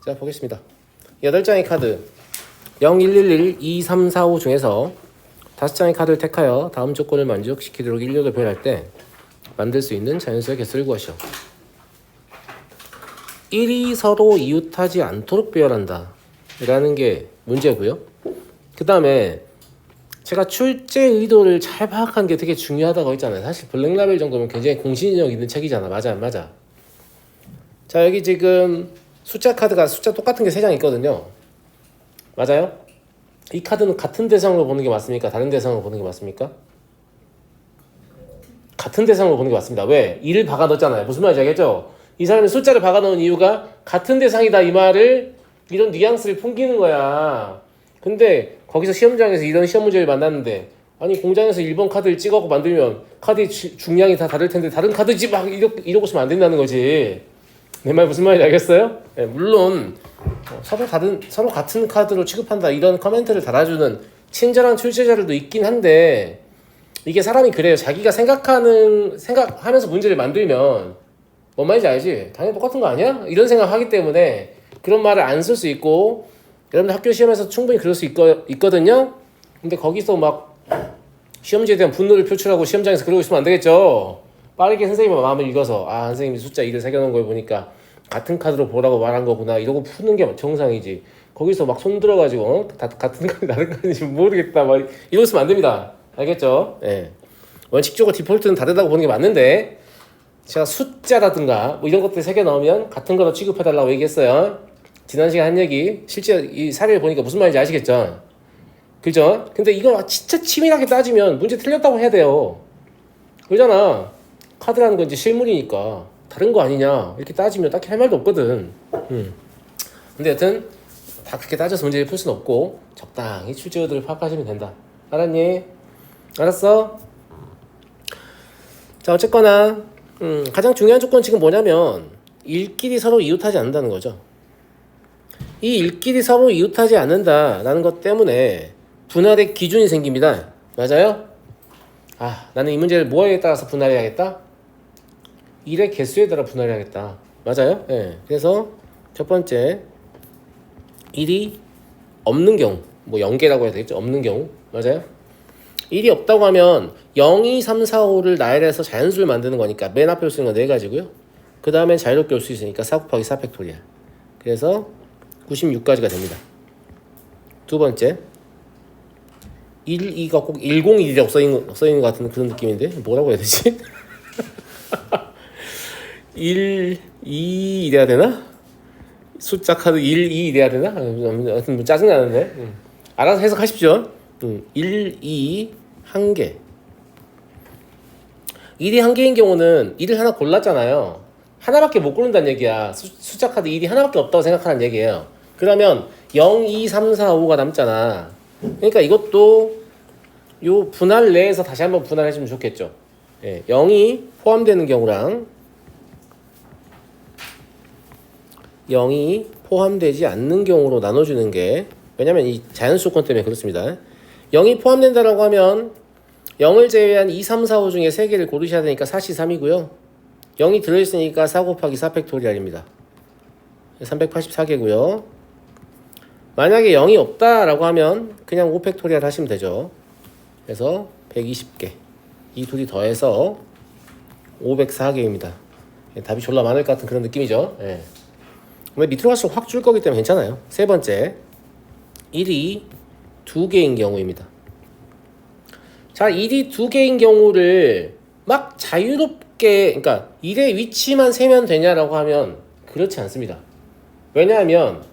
자, 보겠습니다. 8장의 카드 0, 1, 1, 1, 2, 3, 4, 5 중에서 5장의 카드를 택하여 다음 조건을 만족시키도록 일렬로 배열할 때 만들 수 있는 자연수의 개수를 구하시오. 1이 서로 이웃하지 않도록 배열한다 라는 게 문제고요. 그 다음에 제가 출제 의도를 잘 파악하는 게 되게 중요하다고 했잖아요. 사실 블랙라벨 정도면 굉장히 공신력 있는 책이잖아. 맞아 안 맞아? 자, 여기 지금 숫자 카드가 숫자 똑같은 게 3장 있거든요. 맞아요? 이 카드는 같은 대상으로 보는 게 맞습니까? 다른 대상으로 보는 게 맞습니까? 같은 대상으로 보는 게 맞습니다. 왜? 2를 박아 넣었잖아요. 무슨 말인지 알겠죠? 이 사람이 숫자를 박아 넣은 이유가 같은 대상이다 이 말을, 이런 뉘앙스를 풍기는 거야. 근데 거기서 시험장에서 이런 시험 문제를 만났는데, 아니 공장에서 1번 카드를 찍어갖고 만들면 카드의 중량이 다 다를 텐데 다른 카드지 막 이러고 있으면 안 된다는 거지. 내 말 무슨 말인지 알겠어요? 네, 물론 서로 같은 카드로 취급한다 이런 코멘트를 달아주는 친절한 출제자들도 있긴 한데, 이게 사람이 그래요. 자기가 생각하면서 문제를 만들면 뭔 말인지 알지? 당연히 똑같은 거 아니야? 이런 생각하기 때문에 그런 말을 안 쓸 수 있고, 여러분들 학교 시험에서 충분히 그럴 수 있거든요. 근데 거기서 막 시험지에 대한 분노를 표출하고 시험장에서 그러고 있으면 안 되겠죠. 빠르게 선생님의 마음을 읽어서, 아, 선생님이 숫자 2를 새겨놓은 걸 보니까 같은 카드로 보라고 말한 거구나 이러고 푸는 게 정상이지. 거기서 막 손 들어가지고 다 같은 카드 다른 카드인지 모르겠다 막 이러고 있으면 안 됩니다. 알겠죠? 예. 원칙적으로 디폴트는 다르다고 보는 게 맞는데, 제가 숫자라든가 뭐 이런 것들 새겨 넣으면 같은 거로 취급해달라고 얘기했어요. 지난 시간 한 얘기, 실제 이 사례를 보니까 무슨 말인지 아시겠죠? 그죠? 근데 이거 진짜 치밀하게 따지면 문제 틀렸다고 해야 돼요. 그러잖아. 카드라는 건 이제 실물이니까 다른 거 아니냐 이렇게 따지면 딱히 할 말도 없거든. 근데 여튼 다 그렇게 따져서 문제를 풀 수는 없고 적당히 출제어들을 파악하시면 된다. 알았니? 알았어? 자, 어쨌거나 가장 중요한 조건 지금 뭐냐면 일끼리 서로 이웃하지 않는다는 거죠. 이 일끼리 서로 이웃하지 않는다라는 것 때문에 분할의 기준이 생깁니다. 맞아요? 아, 나는 이 문제를 뭐에 따라서 분할해야겠다? 1의 개수에 따라 분할해야겠다. 맞아요? 네. 그래서 첫 번째 1이 없는 경우, 뭐 0개라고 해야 되겠죠? 없는 경우. 맞아요? 1이 없다고 하면 0, 2, 3, 4, 5를 나열해서 자연수를 만드는 거니까 맨 앞에 올 수 있는 건 4가지고요. 그 다음엔 자유롭게 올 수 있으니까 4 곱하기 4 팩토리얼. 그래서 96까지가 됩니다. 두 번째 1, 2가 꼭 101이라고 써있는 것 같은 그런 느낌인데 뭐라고 해야 되지? 1, 2 이래야 되나? 숫자 카드 1, 2 이래야 되나? 아무튼 짜증나는데 알아서 해석하십시오. 1, 2, 1개. 1이 1개인 경우는 1을 하나 골랐잖아요. 하나밖에 못 고른다는 얘기야. 숫자 카드 1이 하나밖에 없다고 생각하는 얘기예요. 그러면 0, 2, 3, 4, 5가 남잖아. 그러니까 이것도 요 분할 내에서 다시 한번 분할해주면 좋겠죠. 예, 0이 포함되는 경우랑 0이 포함되지 않는 경우로 나눠주는 게, 왜냐면 이 자연수 조건 때문에 그렇습니다. 0이 포함된다라고 하면 0을 제외한 2, 3, 4, 5 중에 3개를 고르셔야 되니까 4시 3이고요. 0이 들어있으니까 4 곱하기 4 팩토리얼입니다. 384개고요. 만약에 0이 없다라고 하면 그냥 5 팩토리얼 하시면 되죠. 그래서 120개. 이 둘이 더해서 504개입니다. 답이 졸라 많을 것 같은 그런 느낌이죠. 예. 근데 밑으로 갈수록 확 줄 거기 때문에 괜찮아요. 세 번째, 1이 2개인 경우입니다. 자, 1이 2개인 경우를 막 자유롭게, 그러니까 1의 위치만 세면 되냐라고 하면 그렇지 않습니다. 왜냐하면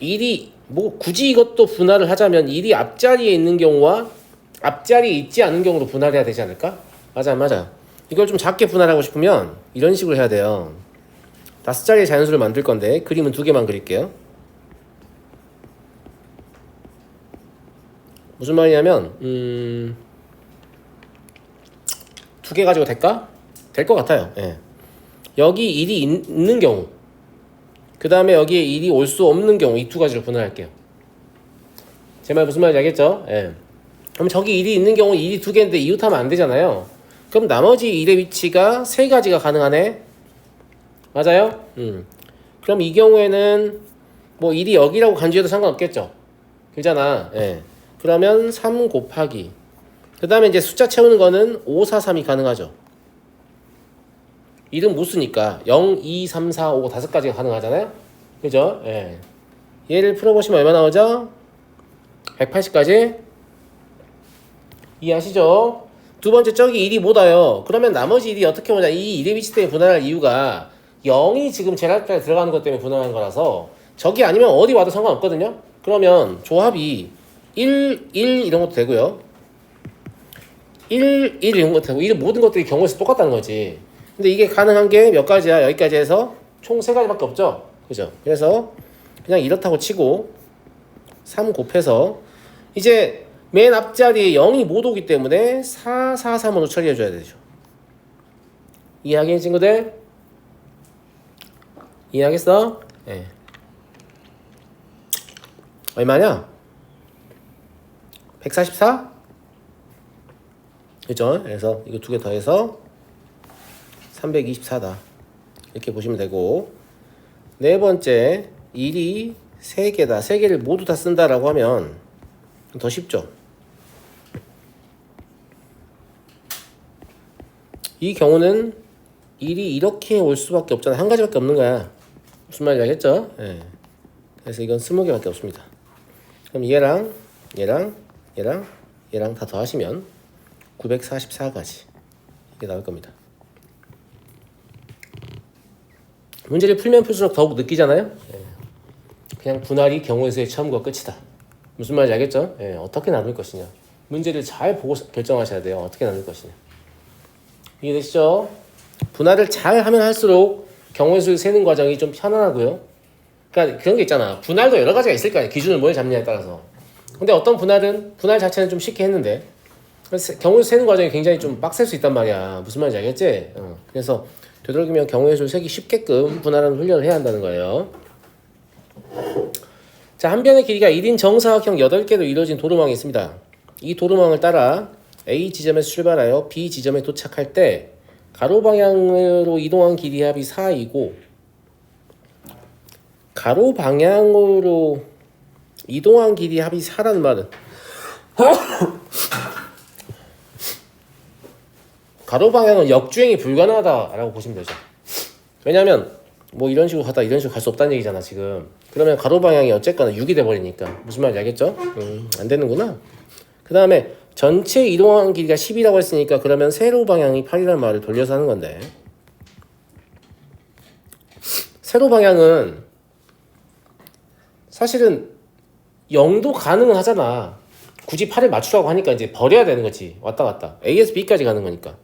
1이 뭐 굳이 이것도 분할을 하자면 1이 앞자리에 있는 경우와 앞자리에 있지 않은 경우로 분할해야 되지 않을까? 맞아. 이걸 좀 작게 분할하고 싶으면 이런 식으로 해야 돼요. 5자리의 자연수를 만들 건데 그림은 2개만 그릴게요. 무슨 말이냐면 2개 가지고 될까? 될 것 같아요. 예. 여기 1이 있는 경우, 그 다음에 여기에 1이 올 수 없는 경우, 이 2가지로 분할할게요. 제 말 무슨 말인지 알겠죠? 예. 그럼 저기 1이 있는 경우 1이 2개인데 이웃하면 안 되잖아요. 그럼 나머지 1의 위치가 3가지가 가능하네? 맞아요? 그럼 이 경우에는 뭐 1이 여기라고 간주해도 상관없겠죠. 그잖아. 예. 그러면 3 곱하기. 그 다음에 이제 숫자 채우는 거는 5, 4, 3이 가능하죠. 1은 못 쓰니까 0, 2, 3, 4, 5 다섯 가지가 가능하잖아요. 그죠? 예. 얘를 풀어보시면 얼마 나오죠? 180까지 이해하시죠? 두 번째 저기 1이 못 와요. 그러면 나머지 1이 어떻게 오냐? 이 1의 위치 때문에 분할할 이유가 0이 지금 제각각에 들어가는 것 때문에 분할한 거라서 저기 아니면 어디 와도 상관없거든요. 그러면 조합이 1, 1 이런 것도 되고요. 1, 1 이런 것도 되고 이 모든 것들이 경우에서 똑같다는 거지. 근데 이게 가능한 게 몇 가지야? 여기까지 해서 총 3가지밖에 없죠. 그죠? 그래서 그냥 이렇다고 치고 3 곱해서 이제 맨 앞자리에 0이 못 오기 때문에 4, 4, 3으로 처리해줘야 되죠. 이해하겠니 친구들? 이해하겠어? 네. 얼마냐? 144? 그죠? 그래서 이거 두 개 더해서 324다. 이렇게 보시면 되고, 네 번째 1이 3개다. 3개를 모두 다 쓴다라고 하면 더 쉽죠. 이 경우는 1이 이렇게 올 수밖에 없잖아. 한 가지밖에 없는 거야. 무슨 말인지 알겠죠? 예. 그래서 이건 20개밖에 없습니다. 그럼 얘랑 얘랑 얘랑 얘랑 다 더하시면 944가지 이게 나올 겁니다. 문제를 풀면 풀수록 더욱 느끼잖아요. 예. 그냥 분할이 경우의 수의 처음과 끝이다. 무슨 말인지 알겠죠? 예. 어떻게 나눌 것이냐. 문제를 잘 보고 결정하셔야 돼요. 어떻게 나눌 것이냐. 이해되시죠? 분할을 잘 하면 할수록 경우의 수를 세는 과정이 좀 편안하고요. 그러니까 그런 게 있잖아. 분할도 여러 가지가 있을 거 아니야. 기준을 뭘 잡느냐에 따라서. 근데 어떤 분할은 분할 자체는 좀 쉽게 했는데 경우의 수 세는 과정이 굉장히 좀 빡셀 수 있단 말이야. 무슨 말인지 알겠지? 그래서 되도록이면 경우의 수를 세기 쉽게끔 분할하는 훈련을 해야 한다는 거예요. 자, 한 변의 길이가 1인 정사각형 8개로 이루어진 도로망이 있습니다. 이 도로망을 따라 A 지점에서 출발하여 B 지점에 도착할 때 가로 방향으로 이동한 길이 합이 4이고 가로 방향으로 이동한 길이 합이 4라는 말은 가로 방향은 역주행이 불가능하다라고 보시면 되죠. 왜냐면 뭐 이런 식으로 가다 이런 식으로 갈 수 없다는 얘기잖아 지금. 그러면 가로 방향이 어쨌거나 6이 돼버리니까 무슨 말인지 알겠죠? 안 되는구나. 그 다음에 전체 이동한 길이가 10이라고 했으니까 그러면 세로 방향이 8이라는 말을 돌려서 하는 건데 세로 방향은 사실은 0도 가능은 하잖아. 굳이 8을 맞추라고 하니까 이제 버려야 되는 거지. 왔다 갔다. A에서 B까지 가는 거니까.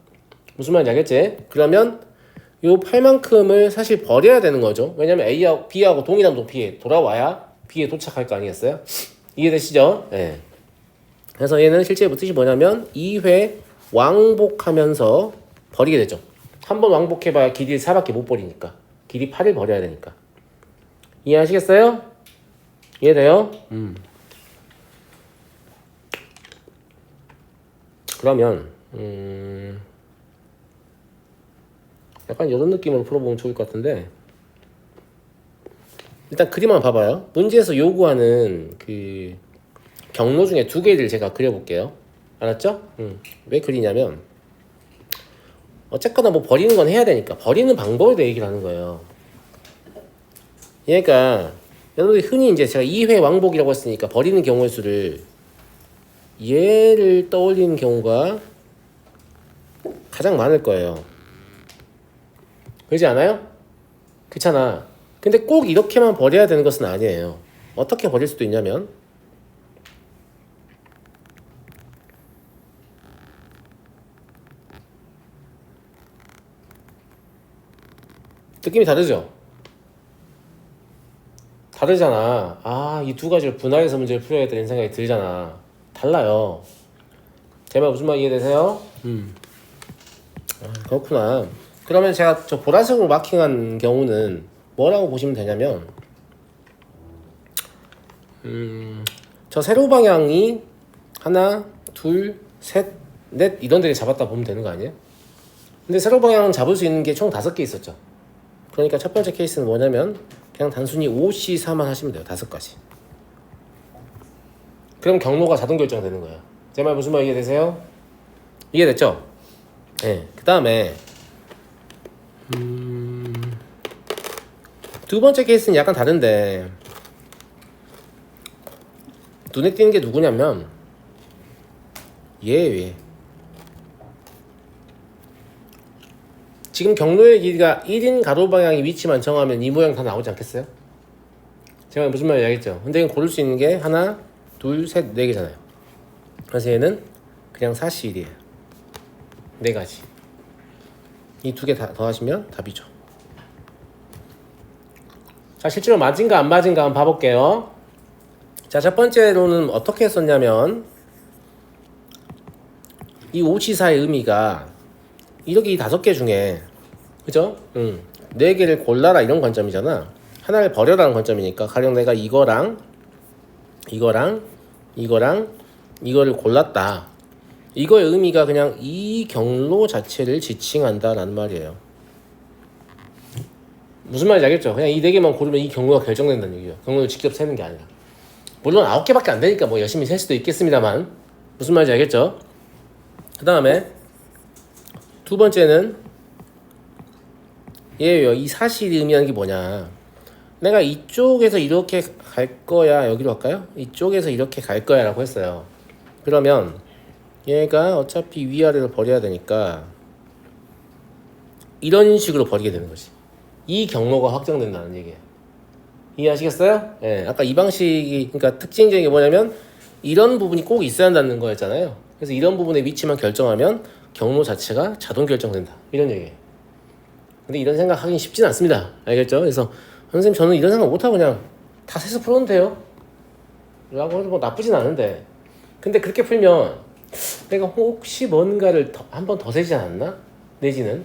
무슨 말인지 알겠지? 그러면 요 8만큼을 사실 버려야 되는 거죠. 왜냐면 A하고 B하고 동일한 높이에 돌아와야 B에 도착할 거 아니겠어요? 이해되시죠? 네. 그래서 얘는 실제 뜻이 뭐냐면 2회 왕복하면서 버리게 되죠. 한 번 왕복해봐야 길이를 4밖에 못 버리니까. 길이 8을 버려야 되니까. 이해하시겠어요? 이해돼요? 그러면 약간 이런 느낌으로 풀어보면 좋을 것 같은데 일단 그림 한번 봐봐요. 문제에서 요구하는 그 경로 중에 2개를 제가 그려볼게요. 알았죠? 왜 그리냐면 어쨌거나 뭐 버리는 건 해야 되니까 버리는 방법에 대해 얘기를 하는 거예요. 그러니까 여러분들이 흔히 이제 제가 2회 왕복이라고 했으니까 버리는 경우의 수를 얘를 떠올리는 경우가 가장 많을 거예요. 그러지 않아요? 그렇잖아. 근데 꼭 이렇게만 버려야 되는 것은 아니에요. 어떻게 버릴 수도 있냐면 느낌이 다르죠? 다르잖아. 아, 이 2가지를 분할해서 문제를 풀어야겠다는 생각이 들잖아. 달라요. 제 말 무슨 말 이해되세요? 그렇구나. 그러면 제가 저 보라색으로 마킹한 경우는 뭐라고 보시면 되냐면 저 세로 방향이 하나, 둘, 셋, 넷 이런 데를 잡았다 보면 되는 거 아니에요? 근데 세로 방향은 잡을 수 있는 게 총 5개 있었죠. 그러니까 첫 번째 케이스는 뭐냐면 그냥 단순히 OC4만 하시면 돼요. 5가지. 그럼 경로가 자동 결정되는 거예요. 제 말 무슨 말 이해되세요? 이해됐죠? 네. 그 다음에 두 번째 케이스는 약간 다른데 눈에 띄는 게 누구냐면 얘. 지금 경로의 길이가 1인 가로 방향의 위치만 정하면 이 모양 다 나오지 않겠어요? 제가 무슨 말인지 알겠죠? 근데 이건 고를 수 있는 게 하나, 둘, 셋, 네 개잖아요. 그래서 얘는 그냥 4C1이에요. 네 가지. 이 두 개 다 더하시면 답이죠. 자, 실제로 맞은가 안 맞은가 한번 봐볼게요. 자, 첫 번째로는 어떻게 했었냐면 이 5C4의 의미가 이렇게 이 5개 중에 그죠? 4개를 골라라 이런 관점이잖아. 하나를 버려라는 관점이니까 가령 내가 이거를 골랐다. 이거의 의미가 그냥 이 경로 자체를 지칭한다라는 말이에요. 무슨 말인지 알겠죠? 그냥 이 4개만 고르면 이 경로가 결정된다는 얘기예요. 경로를 직접 세는 게 아니라. 물론 9개밖에 안 되니까 뭐 열심히 셀 수도 있겠습니다만 무슨 말인지 알겠죠? 그 다음에 두 번째는 얘예요. 이 사실이 의미하는 게 뭐냐? 내가 이쪽에서 이렇게 갈 거야. 여기로 갈까요? 이쪽에서 이렇게 갈 거야 라고 했어요. 그러면 얘가 어차피 위아래로 버려야 되니까 이런 식으로 버리게 되는 거지. 이 경로가 확정된다는 얘기예요. 이해하시겠어요? 예, 아까 이 방식이 그러니까 특징적인 게 뭐냐면 이런 부분이 꼭 있어야 한다는 거였잖아요. 그래서 이런 부분의 위치만 결정하면 경로 자체가 자동 결정된다. 이런 얘기예요. 근데 이런 생각 하긴 쉽진 않습니다. 알겠죠? 그래서 선생님 저는 이런 생각 못하고 그냥 다 세서 풀어도 돼요. 라고 해도 뭐 나쁘진 않은데 근데 그렇게 풀면 내가 혹시 뭔가를 한 번 더 세지 않았나? 내지는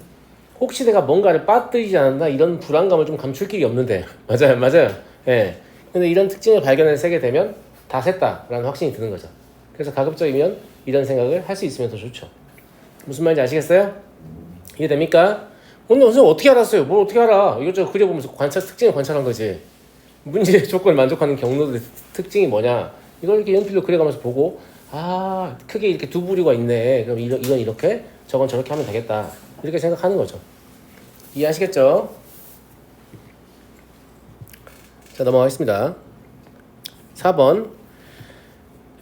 혹시 내가 뭔가를 빠뜨리지 않았나? 이런 불안감을 좀 감출 길이 없는데 맞아요. 예. 근데 이런 특징을 발견해서 세게 되면 다 셌다라는 확신이 드는 거죠. 그래서 가급적이면 이런 생각을 할 수 있으면 더 좋죠. 무슨 말인지 아시겠어요? 이해됩니까? 근데 선생님 어떻게 알았어요? 뭘 어떻게 알아? 이것저것 그려보면서 특징을 관찰한 거지. 문제 조건을 만족하는 경로들의 특징이 뭐냐? 이걸 이렇게 연필로 그려가면서 보고 크게 이렇게 두 부류가 있네. 그럼 이건 이렇게 저건 저렇게 하면 되겠다. 이렇게 생각하는 거죠. 이해하시겠죠? 자, 넘어가겠습니다. 4번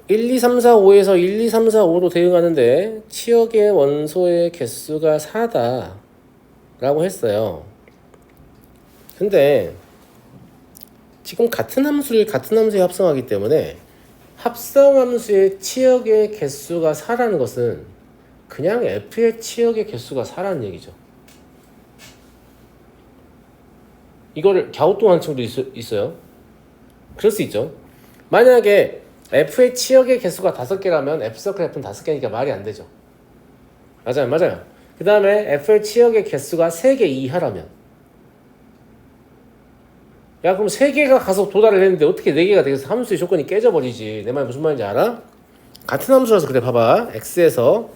1, 2, 3, 4, 5에서 1, 2, 3, 4, 5로 대응하는데 치역의 원소의 개수가 4다 라고 했어요. 근데 지금 같은 함수에 합성하기 때문에 합성함수의 치역의 개수가 4라는 것은 그냥 F의 치역의 개수가 4라는 얘기죠. 이거를 갸우뚱하는 친구도 있어요. 그럴 수 있죠. 만약에 F의 치역의 개수가 5개라면 F서클 F는 5개니까 말이 안 되죠. 맞아요. 그 다음에 F의 치역의 개수가 3개 이하라면 야 그럼 3개가 가서 도달을 했는데 어떻게 4개가 되겠어? 함수의 조건이 깨져버리지. 내 말 무슨 말인지 알아? 같은 함수라서 그래. 봐봐. X에서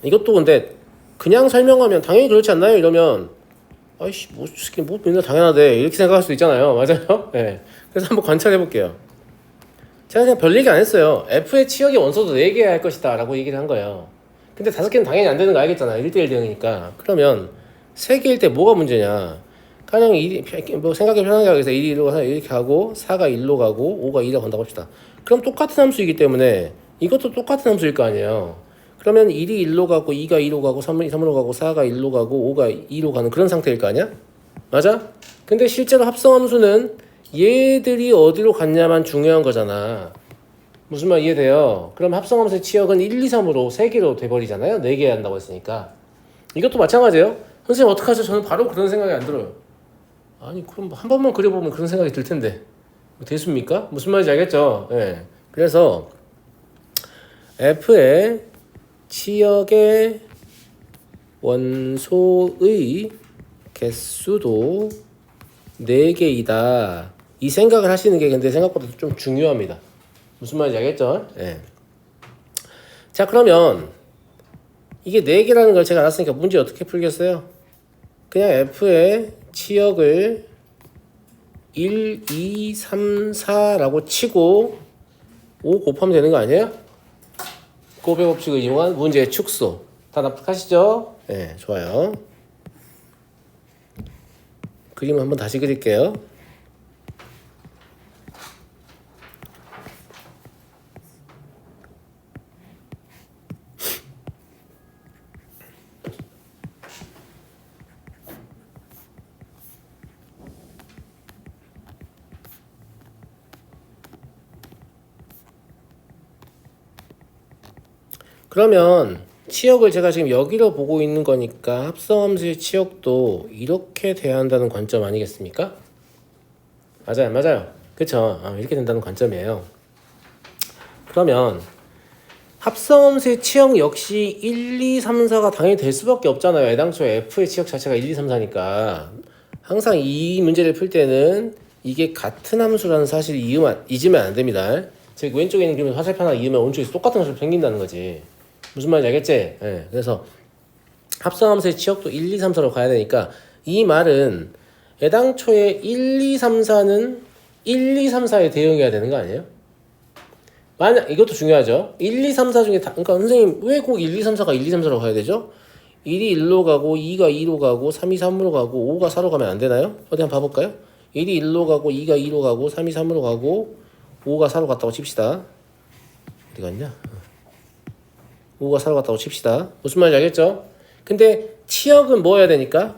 이것도 근데 그냥 설명하면 당연히 그렇지 않나요? 이러면 아이씨 뭐 맨날 당연하대 이렇게 생각할 수도 있잖아요. 맞아요? 네. 그래서 한번 관찰해 볼게요. 제가 그냥 별 얘기 안 했어요. F의 치역의 원소도 4개여야 할 것이다 라고 얘기를 한 거예요. 근데 5개는 당연히 안 되는 거 알겠잖아요. 1대1 대응이니까. 그러면 3개일 때 뭐가 문제냐? 가령 뭐 생각이 편하게 하기 위해서 1이 1로 가서 이렇게 하고 4가 1로 가고 5가 2로 간다고 합시다. 그럼 똑같은 함수이기 때문에 이것도 똑같은 함수일 거 아니에요. 그러면 1이 1로 가고 2가 2로 가고 3이 3으로 가고 4가 1로 가고 5가 2로 가는 그런 상태일 거 아니야? 맞아? 근데 실제로 합성함수는 얘들이 어디로 갔냐만 중요한 거잖아. 무슨 말 이해돼요? 그럼 합성함수의 치역은 1, 2, 3으로 3개로 돼버리잖아요. 4개 한다고 했으니까. 이것도 마찬가지예요. 선생님 어떡하죠? 저는 바로 그런 생각이 안 들어요. 아니 그럼 한 번만 그려보면 그런 생각이 들 텐데 됐습니까? 무슨 말인지 알겠죠? 예. 그래서 F의 치역의 원소의 개수도 4개이다. 이 생각을 하시는 게 근데 생각보다 좀 중요합니다. 무슨 말인지 알겠죠? 예. 자 그러면 이게 4개라는 걸 제가 알았으니까 문제 어떻게 풀겠어요? 그냥 F의 치역을 1, 2, 3, 4라고 치고 5 곱하면 되는 거 아니에요? 곱의 법칙을 이용한 문제의 축소. 다 납득하시죠? 네, 좋아요. 그림을 한번 다시 그릴게요. 그러면 치역을 제가 지금 여기로 보고 있는 거니까 합성함수의 치역도 이렇게 돼야 한다는 관점 아니겠습니까? 맞아요. 그쵸? 이렇게 된다는 관점이에요. 그러면 합성함수의 치역 역시 1, 2, 3, 4가 당연히 될 수밖에 없잖아요. 애당초에 F의 치역 자체가 1, 2, 3, 4니까 항상 이 문제를 풀 때는 이게 같은 함수라는 사실을 잊으면 안 됩니다. 즉 왼쪽에 있는 그림을 화살표 하나 이으면 오른쪽에서 똑같은 것이 생긴다는 거지. 무슨 말인지 알겠지? 네, 그래서 합성함수의 치역도 1, 2, 3, 4로 가야 되니까 이 말은 애당초에 1, 2, 3, 4는 1, 2, 3, 4에 대응해야 되는 거 아니에요? 만약 이것도 중요하죠. 1, 2, 3, 4 중에 그러니까 선생님 왜 꼭 1, 2, 3, 4가 1, 2, 3, 4로 가야 되죠? 1이 1로 가고 2가 2로 가고 3이 3으로 가고 5가 4로 가면 안 되나요? 어디 한번 봐볼까요? 1이 1로 가고 2가 2로 가고 3이 3으로 가고 5가 4로 갔다고 칩시다. 어디 갔냐? 5가 4로 갔다고 칩시다. 무슨 말인지 알겠죠? 근데 치역은 뭐 해야 되니까?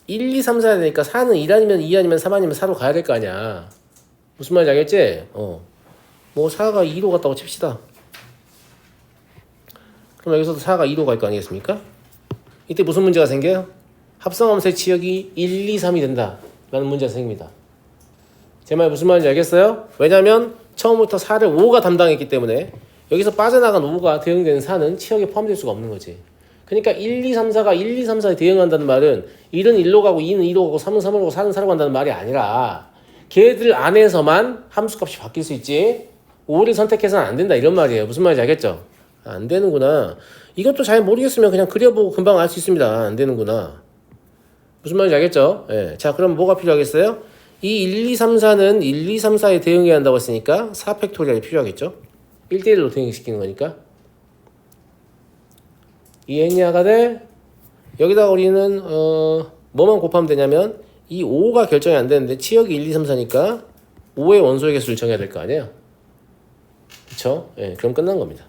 1, 2, 3, 4 해야 되니까 4는 1 아니면 2 아니면 3 아니면 4로 가야 될 거 아니야. 무슨 말인지 알겠지? 뭐 4가 2로 갔다고 칩시다. 그럼 여기서도 4가 2로 갈 거 아니겠습니까? 이때 무슨 문제가 생겨요? 합성함수의 치역이 1, 2, 3이 된다 라는 문제가 생깁니다. 제 말 무슨 말인지 알겠어요? 왜냐면 처음부터 4를 5가 담당했기 때문에 여기서 빠져나간 5가 대응되는 4는 치역에 포함될 수가 없는 거지. 그러니까 1, 2, 3, 4가 1, 2, 3, 4에 대응한다는 말은 1은 1로 가고 2는 2로 가고 3은 3으로 가고 4는 4로 간다는 말이 아니라 걔들 안에서만 함수값이 바뀔 수 있지 5를 선택해서는 안 된다 이런 말이에요. 무슨 말인지 알겠죠? 안 되는구나. 이것도 잘 모르겠으면 그냥 그려보고 금방 알 수 있습니다. 안 되는구나. 무슨 말인지 알겠죠? 예. 자, 그럼 뭐가 필요하겠어요? 이 1, 2, 3, 4는 1, 2, 3, 4에 대응해야 한다고 했으니까 4팩토리얼이 필요하겠죠? 1대1로 대응시키는 거니까. 이해했냐가 돼? 여기다 우리는 뭐만 곱하면 되냐면 이 5가 결정이 안 되는데 치역이 1, 2, 3, 4니까 5의 원소의 개수를 정해야 될 거 아니에요? 그쵸? 예, 그럼 끝난 겁니다.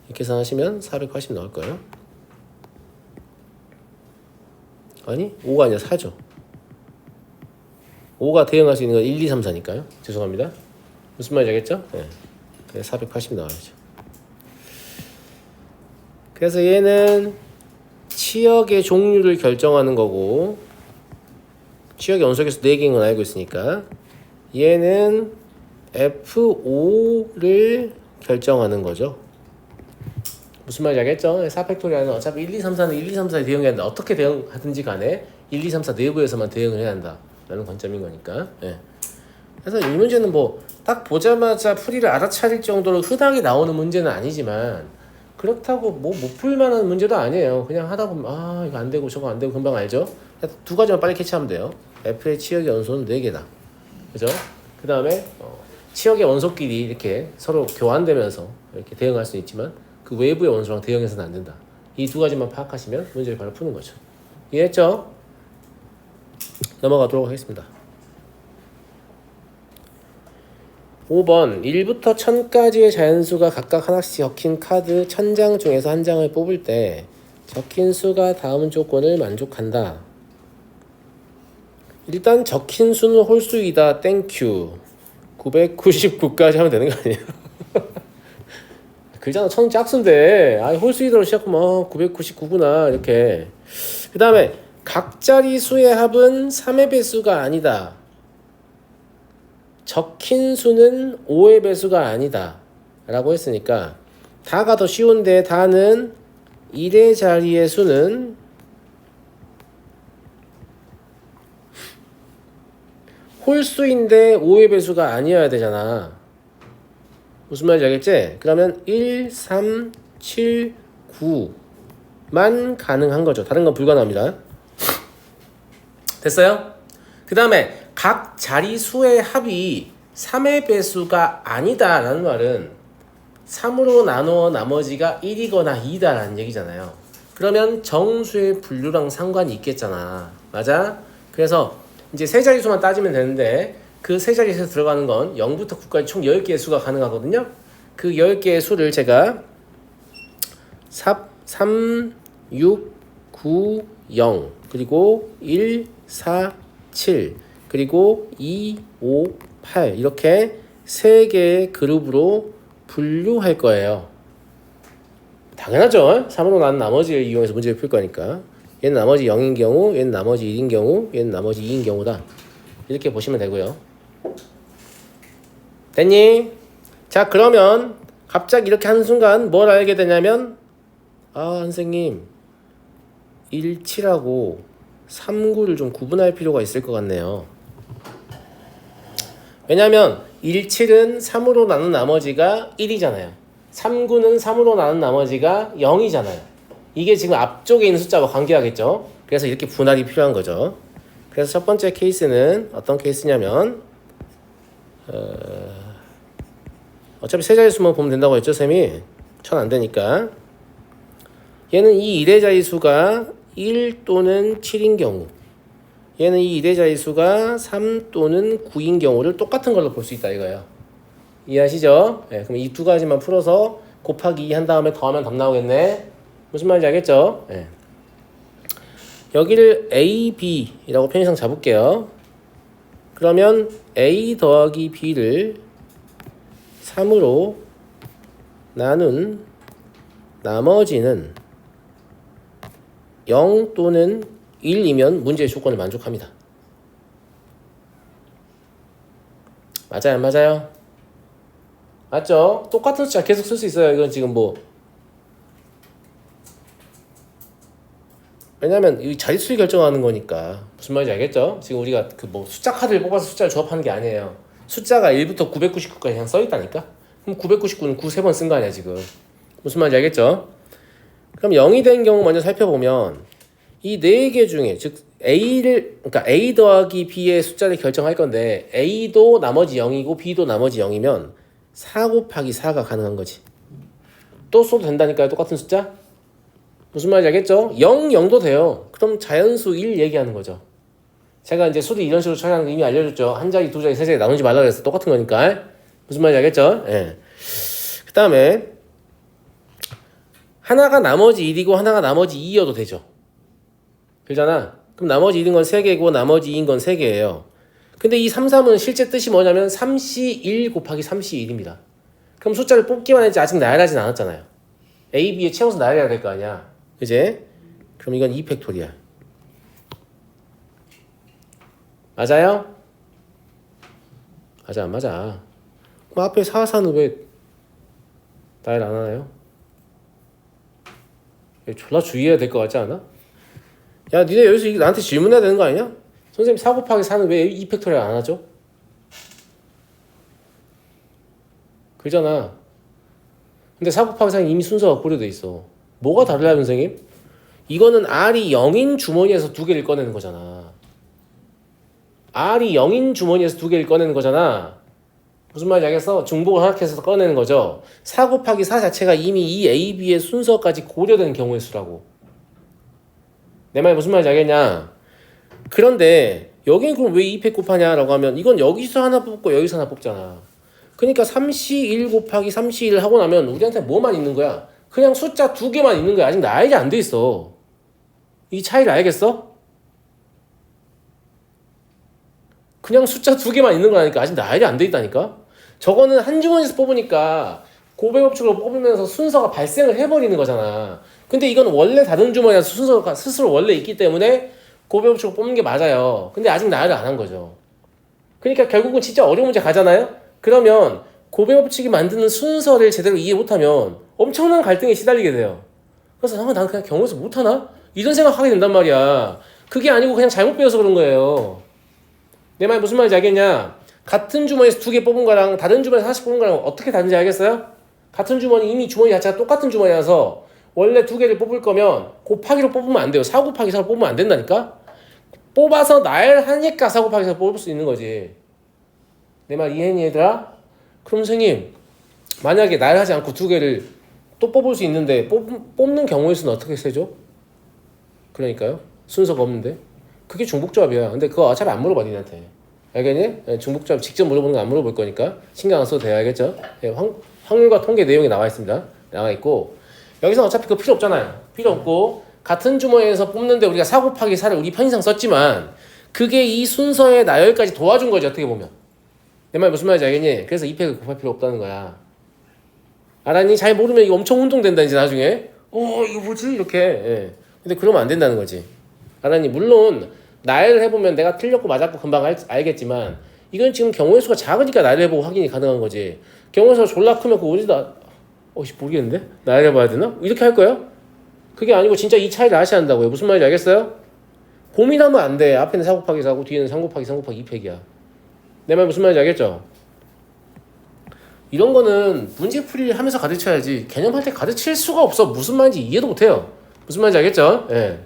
이렇게 계산하시면 480 나올 거예요. 아니 5가 아니라 4죠. 5가 대응할 수 있는 건 1, 2, 3, 4니까요. 죄송합니다. 무슨 말인지 알겠죠? 네. 그래서 480 나와야죠. 그래서 얘는 치역의 종류를 결정하는 거고 치역의 원소개수 4개인 건 알고 있으니까 얘는 F5를 결정하는 거죠. 무슨 말인지 알겠죠? 4팩토리얼은 어차피 1, 2, 3, 4는 1, 2, 3, 4에 대응해야 한다. 어떻게 대응하든지 간에 1, 2, 3, 4 내부에서만 대응을 해야 한다 라는 관점인 거니까. 예. 그래서 이 문제는 뭐 딱 보자마자 풀이를 알아차릴 정도로 흔하게 나오는 문제는 아니지만 그렇다고 뭐 못 풀만한 문제도 아니에요. 그냥 하다 보면 이거 안 되고 저거 안 되고 금방 알죠? 두 가지만 빨리 캐치하면 돼요. F의 치역의 원소는 4개다. 그죠? 그 다음에 치역의 원소끼리 이렇게 서로 교환되면서 이렇게 대응할 수 있지만 그 외부의 원소랑 대응해서는 안 된다. 이 두 가지만 파악하시면 문제를 바로 푸는 거죠. 이해했죠? 넘어가도록 하겠습니다. 5번 1부터 1000까지의 자연수가 각각 하나씩 적힌 카드 1000장 중에서 한 장을 뽑을 때 적힌 수가 다음 조건을 만족한다. 일단 적힌 수는 홀수이다. 땡큐. 999까지 하면 되는 거 아니에요? 글자는 1000 짝수인데 홀수이다로 시작하면 999구나 이렇게. 그 다음에 각자리 수의 합은 3의 배수가 아니다. 적힌 수는 5의 배수가 아니다 라고 했으니까 다가 더 쉬운데 다는 1의 자리의 수는 홀수인데 5의 배수가 아니어야 되잖아. 무슨 말인지 알겠지? 그러면 1, 3, 7, 9만 가능한 거죠. 다른 건 불가능합니다. 됐어요? 그 다음에 각 자리수의 합이 3의 배수가 아니다라는 말은 3으로 나누어 나머지가 1이거나 2다라는 얘기잖아요. 그러면 정수의 분류랑 상관이 있겠잖아. 맞아? 그래서 이제 세 자리수만 따지면 되는데 그 세 자리수에 들어가는 건 0부터 9까지 총 10개의 수가 가능하거든요. 그 10개의 수를 제가 3, 6, 9, 0 그리고 1, 4, 7 그리고 2, 5, 8 이렇게 세 개의 그룹으로 분류할 거예요. 당연하죠. 3으로 나눈 나머지를 이용해서 문제를 풀 거니까. 얘는 나머지 0인 경우, 얘는 나머지 1인 경우, 얘는 나머지 2인 경우다. 이렇게 보시면 되고요. 됐니? 자, 그러면 갑자기 이렇게 하는 순간 뭘 알게 되냐면 선생님 1, 7하고 3, 9를 좀 구분할 필요가 있을 것 같네요. 왜냐면 1, 7은 3으로 나눈 나머지가 1이잖아요. 3, 9는 3으로 나눈 나머지가 0이잖아요. 이게 지금 앞쪽에 있는 숫자와 관계하겠죠. 그래서 이렇게 분할이 필요한 거죠. 그래서 첫 번째 케이스는 어떤 케이스냐면 어차피 세 자릿수만 보면 된다고 했죠, 쌤이? 1000 안 되니까. 얘는 이 1의 자릿수가 1 또는 7인 경우, 얘는 이 1의 자릿수가 3 또는 9인 경우를 똑같은 걸로 볼 수 있다 이거예요. 이해하시죠? 네, 그럼 이 두 가지만 풀어서 곱하기 2 한 다음에 더하면 답 나오겠네. 무슨 말인지 알겠죠? 네. 여기를 A, B라고 편의상 잡을게요. 그러면 A 더하기 B를 3으로 나눈 나머지는 0 또는 1이면 문제의 조건을 만족합니다. 맞아요, 안 맞아요? 맞죠? 똑같은 숫자 계속 쓸 수 있어요. 이건 지금 뭐 왜냐면 이 자릿수를 결정하는 거니까. 무슨 말인지 알겠죠? 지금 우리가 그 뭐 숫자 카드를 뽑아서 숫자를 조합하는 게 아니에요. 숫자가 1부터 999까지 그냥 써있다니까? 그럼 999는 9 3번 쓴 거 아니야 지금. 무슨 말인지 알겠죠? 그럼 0이 된 경우 먼저 살펴보면 이 4개 중에 즉 그러니까 A 더하기 B의 숫자를 결정할 건데 A도 나머지 0이고 B도 나머지 0이면 4 곱하기 4가 가능한 거지. 또 써도 된다니까요, 똑같은 숫자? 무슨 말인지 알겠죠? 0, 0도 돼요. 그럼 자연수 1 얘기하는 거죠. 제가 이제 수를 이런 식으로 처리하는 거 이미 알려줬죠. 한 자리, 두 자리, 세 자리 나누지 말라 그랬어. 똑같은 거니까. 무슨 말인지 알겠죠? 예. 그 다음에 하나가 나머지 1이고 하나가 나머지 2여도 되죠. 그러잖아. 그럼 나머지 1인 건 3개고 나머지 2인 건 3개예요. 근데 이 33은 실제 뜻이 뭐냐면 3C 1 곱하기 3C 1입니다. 그럼 숫자를 뽑기만 했지 아직 나열하진 않았잖아요. A, B에 채워서 나열해야 될 거 아니야. 그지? 그럼 이건 2팩토리야. 맞아요? 맞아, 안 맞아? 그럼 앞에 4, 4는 왜 나열 안 하나요? 졸라 주의해야 될 것 같지 않아? 야, 니네 여기서 나한테 질문해야 되는 거 아니냐? 선생님 4 곱하기 4는 왜 2팩토리얼 안 하죠? 그러잖아. 근데 4 곱하기 4는 이미 순서가 고려돼 있어. 뭐가 다르냐, 선생님? 이거는 R이 0인 주머니에서 두 개를 꺼내는 거잖아. R이 0인 주머니에서 두 개를 꺼내는 거잖아. 무슨 말인지 알겠어? 중복을 하락해서 꺼내는 거죠. 4 곱하기 4 자체가 이미 이 A, B의 순서까지 고려된 경우의 수라고. 내 말이 무슨 말인지 알겠냐? 그런데 여기는 그럼 왜 2팩 곱하냐라고 하면 이건 여기서 하나 뽑고 여기서 하나 뽑잖아. 그러니까 3C1 곱하기 3C1 하고 나면 우리한테 뭐만 있는 거야? 그냥 숫자 두 개만 있는 거야. 아직 나열이 안 돼 있어. 이 차이를 알겠어? 그냥 숫자 두 개만 있는 거라니까. 아직 나열이 안 돼 있다니까. 저거는 한 주머니에서 뽑으니까 고배법칙으로 뽑으면서 순서가 발생을 해버리는 거잖아. 근데 이건 원래 다른 주머니에서 순서가 스스로 원래 있기 때문에 고배법칙으로 뽑는 게 맞아요. 근데 아직 나열을 안 한 거죠. 그러니까 결국은 진짜 어려운 문제 가잖아요. 그러면 고배법칙이 만드는 순서를 제대로 이해 못하면 엄청난 갈등에 시달리게 돼요. 그래서 난 그냥 경우에서 못하나? 이런 생각하게 된단 말이야. 그게 아니고 그냥 잘못 배워서 그런 거예요. 내 말 무슨 말인지 알겠냐? 같은 주머니에서 두 개 뽑은 거랑 다른 주머니에서 하나씩 뽑은 거랑 어떻게 다른지 알겠어요? 같은 주머니 이미 주머니 자체가 똑같은 주머니라서 원래 두 개를 뽑을 거면 곱하기로 뽑으면 안 돼요. 4 곱하기 4로 뽑으면 안 된다니까? 뽑아서 나열하니까 4 곱하기 4 뽑을 수 있는 거지. 내 말 이해했니 얘들아? 그럼 선생님 만약에 나열하지 않고 두 개를 또 뽑을 수 있는데 뽑는 경우의 수는 어떻게 세죠? 그러니까요. 순서가 없는데. 그게 중복조합이야. 근데 그거 어차피 안 물어봐 니한테. 알겠니? 중복조합 직접 물어보는 거 안 물어볼 거니까 신경 안 써도 돼요. 알겠죠? 네, 확률과 통계 내용이 나와 있습니다. 나와 있고 여기서 어차피 그거 필요 없잖아요. 필요 없고 같은 주머니에서 뽑는데 우리가 4 곱하기 4를 우리 편의상 썼지만 그게 이 순서의 나열까지 도와준 거지 어떻게 보면. 내 말 무슨 말인지 알겠니? 그래서 2팩을 곱할 필요 없다는 거야. 알았니? 잘 모르면 이거 엄청 혼동된다 이제 나중에. 이거 뭐지? 이렇게. 예. 근데 그러면 안 된다는 거지. 알았니? 물론 나열을 해보면 내가 틀렸고 맞았고 금방 알겠지만 이건 지금 경우의 수가 작으니까 나열을 해보고 확인이 가능한 거지. 경우의 수가 졸라 크면 그거 어디다 모르겠는데? 나열해봐야 되나? 이렇게 할 거예요? 그게 아니고 진짜 이 차이를 아셔야 한다고요. 무슨 말인지 알겠어요? 고민하면 안 돼. 앞에는 4 곱하기 4고 뒤에는 3 곱하기 3 곱하기 2팩이야. 내 말 무슨 말인지 알겠죠? 이런 거는 문제풀이를 하면서 가르쳐야지 개념할 때 가르칠 수가 없어. 무슨 말인지 이해도 못해요. 무슨 말인지 알겠죠? 예.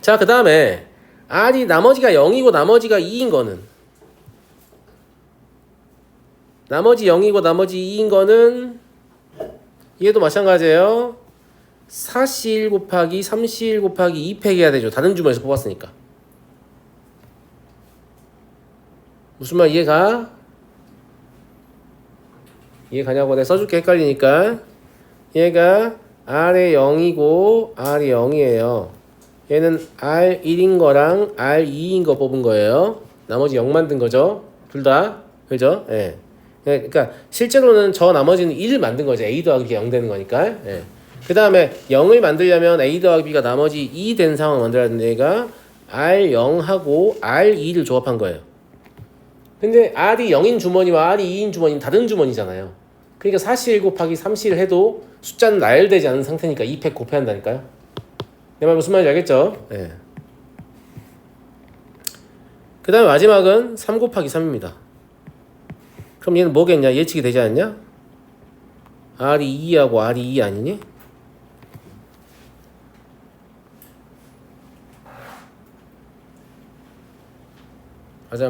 자, 그 다음에 R이 나머지가 0이고 나머지가 2인 거는 나머지 0이고 나머지 2인 거는 얘도 마찬가지예요. 4C1 곱하기 3C1 곱하기 2팩 해야 되죠. 다른 주머니에서 뽑았으니까. 무슨 말 이해가? 이해가냐고 내가 써줄게. 헷갈리니까. 얘가 R에 0이고 R이 0이에요. 얘는 R1인 거랑 R2인 거 뽑은 거예요. 나머지 0 만든 거죠. 둘 다. 그죠? 예. 그러니까 실제로는 저 나머지는 1을 만든 거죠. A 더하기 B가 0 되는 거니까. 예. 그 다음에 0을 만들려면 A 더하기 B가 나머지 2 된 상황을 만들어야 되는데 얘가 R0하고 R2를 조합한 거예요. 근데 R이 0인 주머니와 R이 2인 주머니는 다른 주머니잖아요. 그러니까 4C1 곱하기 3C를 해도 숫자는 나열되지 않은 상태니까 2팩 곱해야 한다니까요. 내 말 무슨 말인지 알겠죠? 네. 그 다음에 마지막은 3 곱하기 3입니다. 그럼 얘는 뭐겠냐? 예측이 되지 않냐? R이 2하고 R이 2 아니니?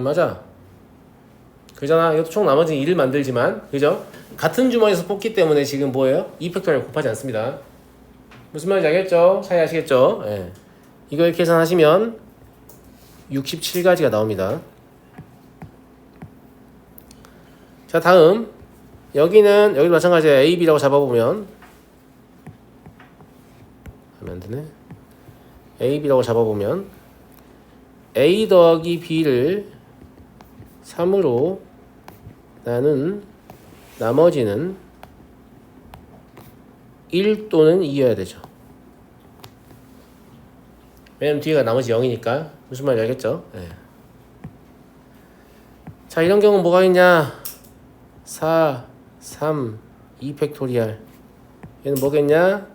맞아. 그잖아. 이것도 총 나머지 1을 만들지만, 그죠? 같은 주머니에서 뽑기 때문에 지금 뭐예요? 2팩토리얼 곱하지 않습니다. 무슨 말인지 알겠죠? 차이 아시겠죠? 예. 이걸 계산하시면 67가지가 나옵니다. 자, 다음 여기도 마찬가지예요. A, B라고 잡아보면 하면 안 되네. A, B라고 잡아보면 A 더하기 B를 3으로 나눈 나머지는 1 또는 2여야 되죠. 왜냐면 뒤에가 나머지 0이니까. 무슨 말인지 알겠죠? 네. 자, 이런 경우는 뭐가 있냐? 4, 3, 2 팩토리얼. 얘는 뭐겠냐?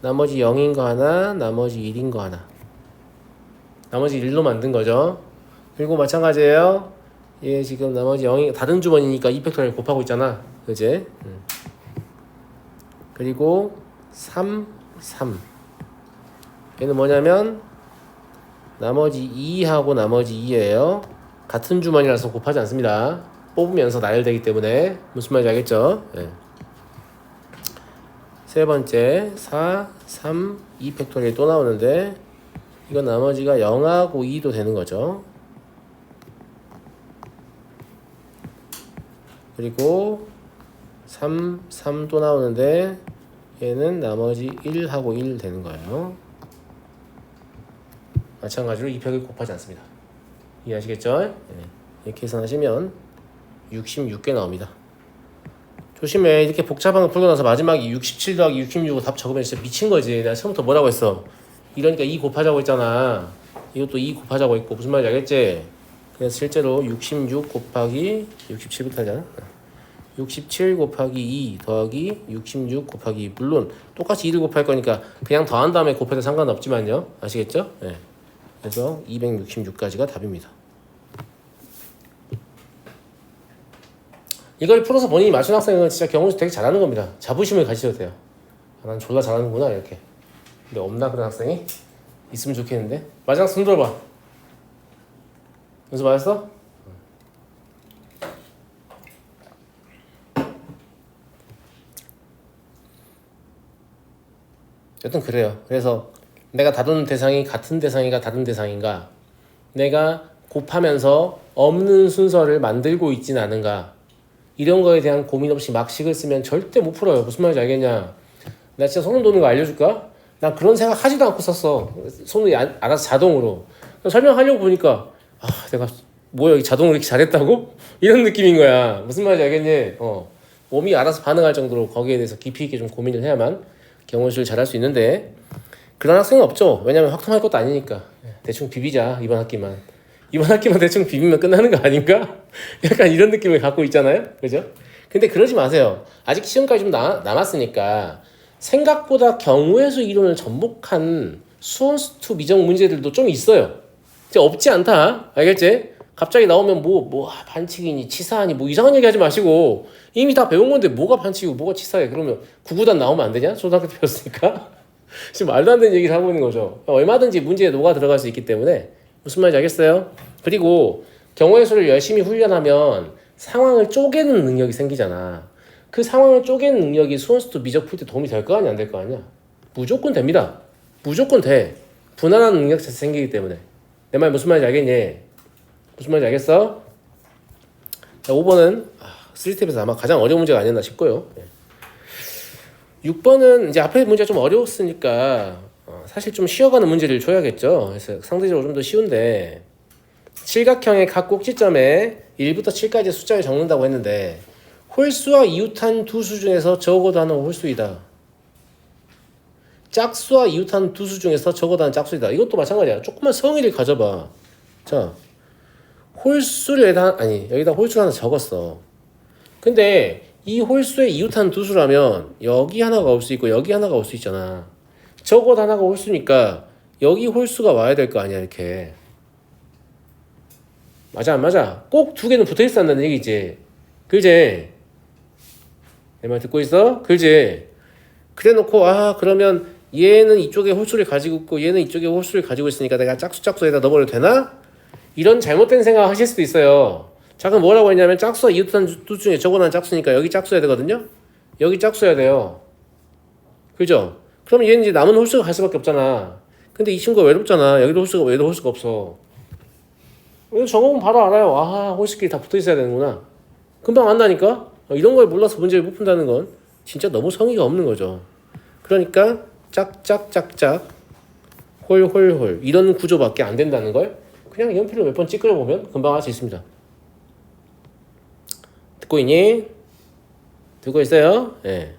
나머지 0인 거 하나, 나머지 1인 거 하나. 나머지 1로 만든 거죠. 그리고 마찬가지예요. 얘 지금 나머지 0이 다른 주머니니까 2 팩토리얼 곱하고 있잖아. 그지? 그리고 3, 3. 얘는 뭐냐면 나머지 2하고 나머지 2예요. 같은 주머니라서 곱하지 않습니다. 뽑으면서 나열되기 때문에. 무슨 말인지 알겠죠? 네. 세 번째 4, 3, 2 팩토리얼이 또 나오는데 이건 나머지가 0하고 2도 되는 거죠. 그리고 3, 3 또 나오는데 얘는 나머지 1하고 1 되는 거예요. 마찬가지로 2팩을 곱하지 않습니다. 이해하시겠죠? 네. 이렇게 계산하시면 66개 나옵니다. 조심해. 이렇게 복잡한 거 풀고 나서 마지막에 67 더하기 66을 답 적으면 진짜 미친 거지. 내가 처음부터 뭐라고 했어? 이러니까 2 곱하자고 했잖아. 이것도 2 곱하자고 했고 무슨 말인지 알겠지? 그래서 실제로 66 곱하기 67부터 하잖아. 67 곱하기 2 더하기 66 곱하기 2. 물론 똑같이 2를 곱할 거니까 그냥 더한 다음에 곱해도 상관없지만요. 아시겠죠? 네. 그래서 266까지가 답입니다. 이걸 풀어서 본인이 맞춘 학생은 진짜 경우수 되게 잘하는 겁니다. 자부심을 가지셔도 돼요. 난 졸라 잘하는구나 이렇게. 근데 없나 그런 학생이? 있으면 좋겠는데. 마지막 손 들어봐. 연습 맞았어? 여튼 그래요. 그래서 내가 다루는 대상이 같은 대상인가 다른 대상인가, 내가 곱하면서 없는 순서를 만들고 있진 않은가, 이런 거에 대한 고민 없이 막식을 쓰면 절대 못 풀어요. 무슨 말인지 알겠냐? 나 진짜 소름 돋는 거 알려줄까? 난 그런 생각 하지도 않고 썼어. 손이 알아서 자동으로. 설명하려고 보니까 내가 뭐야, 이 자동으로 이렇게 잘했다고? 이런 느낌인 거야. 무슨 말인지 알겠니? 몸이 알아서 반응할 정도로 거기에 대해서 깊이 있게 좀 고민을 해야만 경호실을 잘할 수 있는데, 그런 학생은 없죠. 왜냐면 확통할 것도 아니니까. 대충 비비자, 이번 학기만 대충 비비면 끝나는 거 아닌가? 약간 이런 느낌을 갖고 있잖아요. 그죠? 근데 그러지 마세요. 아직 시험까지 좀 남았으니까 생각보다 경우의 수 이론을 접목한 수원수 미적 문제들도 좀 있어요. 이제 없지 않다. 알겠지? 갑자기 나오면 반칙이니 치사하니 이상한 얘기 하지 마시고, 이미 다 배운 건데 뭐가 반칙이고 뭐가 치사해. 그러면 구구단 나오면 안 되냐? 초등학교 때 배웠으니까. 지금 말도 안 되는 얘기를 하고 있는 거죠. 얼마든지 문제에 녹아 들어갈 수 있기 때문에. 무슨 말인지 알겠어요? 그리고 경우의 수를 열심히 훈련하면 상황을 쪼개는 능력이 생기잖아. 그 상황을 쪼개는 능력이 수원수도 미적 풀 때 도움이 될 거 아니야, 안 될 거 아니야? 무조건 됩니다. 무조건 돼. 분할하는 능력 자체 생기기 때문에. 내 말 무슨 말인지 알겠니? 무슨 말인지 알겠어? 자, 5번은 3탭에서 아마 가장 어려운 문제가 아니었나 싶고요. 6번은 이제 앞에 문제가 좀 어려웠으니까 사실 좀 쉬어가는 문제를 줘야겠죠. 그래서 상대적으로 좀 더 쉬운데, 칠각형의 각 꼭지점에 1부터 7까지 숫자를 적는다고 했는데, 홀수와 이웃한 두 수 중에서 적어도 하는 홀수이다. 짝수와 이웃한 두 수 중에서 적어도 하는 짝수이다. 이것도 마찬가지야. 조금만 성의를 가져봐. 자, 홀수를 여기다 홀수를 하나 적었어. 근데 이 홀수에 이웃한 두 수라면 여기 하나가 올 수 있고 여기 하나가 올 수 있잖아. 적어도 하나가 홀수니까 여기 홀수가 와야 될 거 아니야, 이렇게. 맞아, 안 맞아? 꼭 두 개는 붙어 있어야 한다는 얘기지. 그지? 내 말 듣고 있어? 그지? 그래 놓고 그러면 얘는 이쪽에 홀수를 가지고 있고 얘는 이쪽에 홀수를 가지고 있으니까 내가 짝수에다 넣어버려도 되나? 이런 잘못된 생각 하실 수도 있어요. 자, 그럼 뭐라고 했냐면 짝수와 이웃한 두 중에 적어놓은 짝수니까 여기 짝수여야 되거든요. 여기 짝수여야 돼요. 그죠? 그럼 얘는 이제 남은 홀수가 갈 수밖에 없잖아. 근데 이 친구가 외롭잖아. 여기도 홀수가 없어. 이거 적어보면 바로 알아요. 홀수끼리 다 붙어 있어야 되는구나. 금방 안다니까? 이런 걸 몰라서 문제를 못 푼다는 건 진짜 너무 성의가 없는 거죠. 그러니까 짝짝짝짝 홀홀홀 이런 구조밖에 안 된다는 걸 그냥 연필로 몇 번 찌끄려 보면 금방 알 수 있습니다. 듣고 있니? 듣고 있어요? 네.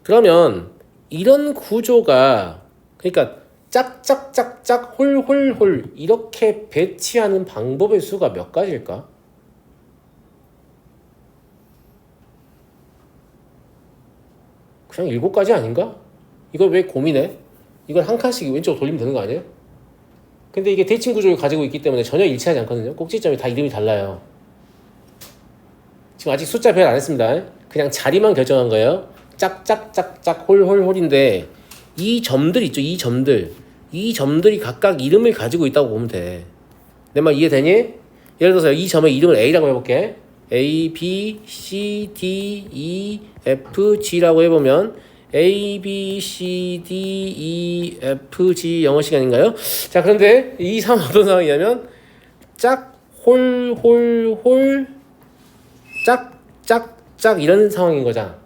그러면 이런 구조가, 그러니까 짝짝짝짝 홀홀홀 이렇게 배치하는 방법의 수가 몇 가지일까? 그냥 7가지 아닌가? 이걸 왜 고민해? 이걸 한 칸씩 왼쪽으로 돌리면 되는 거 아니에요? 근데 이게 대칭 구조를 가지고 있기 때문에 전혀 일치하지 않거든요. 꼭지점이 다 이름이 달라요. 지금 아직 숫자 배열 안 했습니다. 그냥 자리만 결정한 거예요. 짝짝짝짝 홀홀홀인데 이 점들 있죠. 이 점들이 각각 이름을 가지고 있다고 보면 돼. 내 말 이해되니? 예를 들어서 이 점의 이름을 A라고 해볼게. A, B, C, D, E, F, G라고 해보면 A, B, C, D, E, F, G 영어 시간인가요? 자, 그런데 이 상황 어떤 상황이냐면 짝, 홀, 홀, 홀, 짝, 짝, 짝 이런 상황인 거잖아.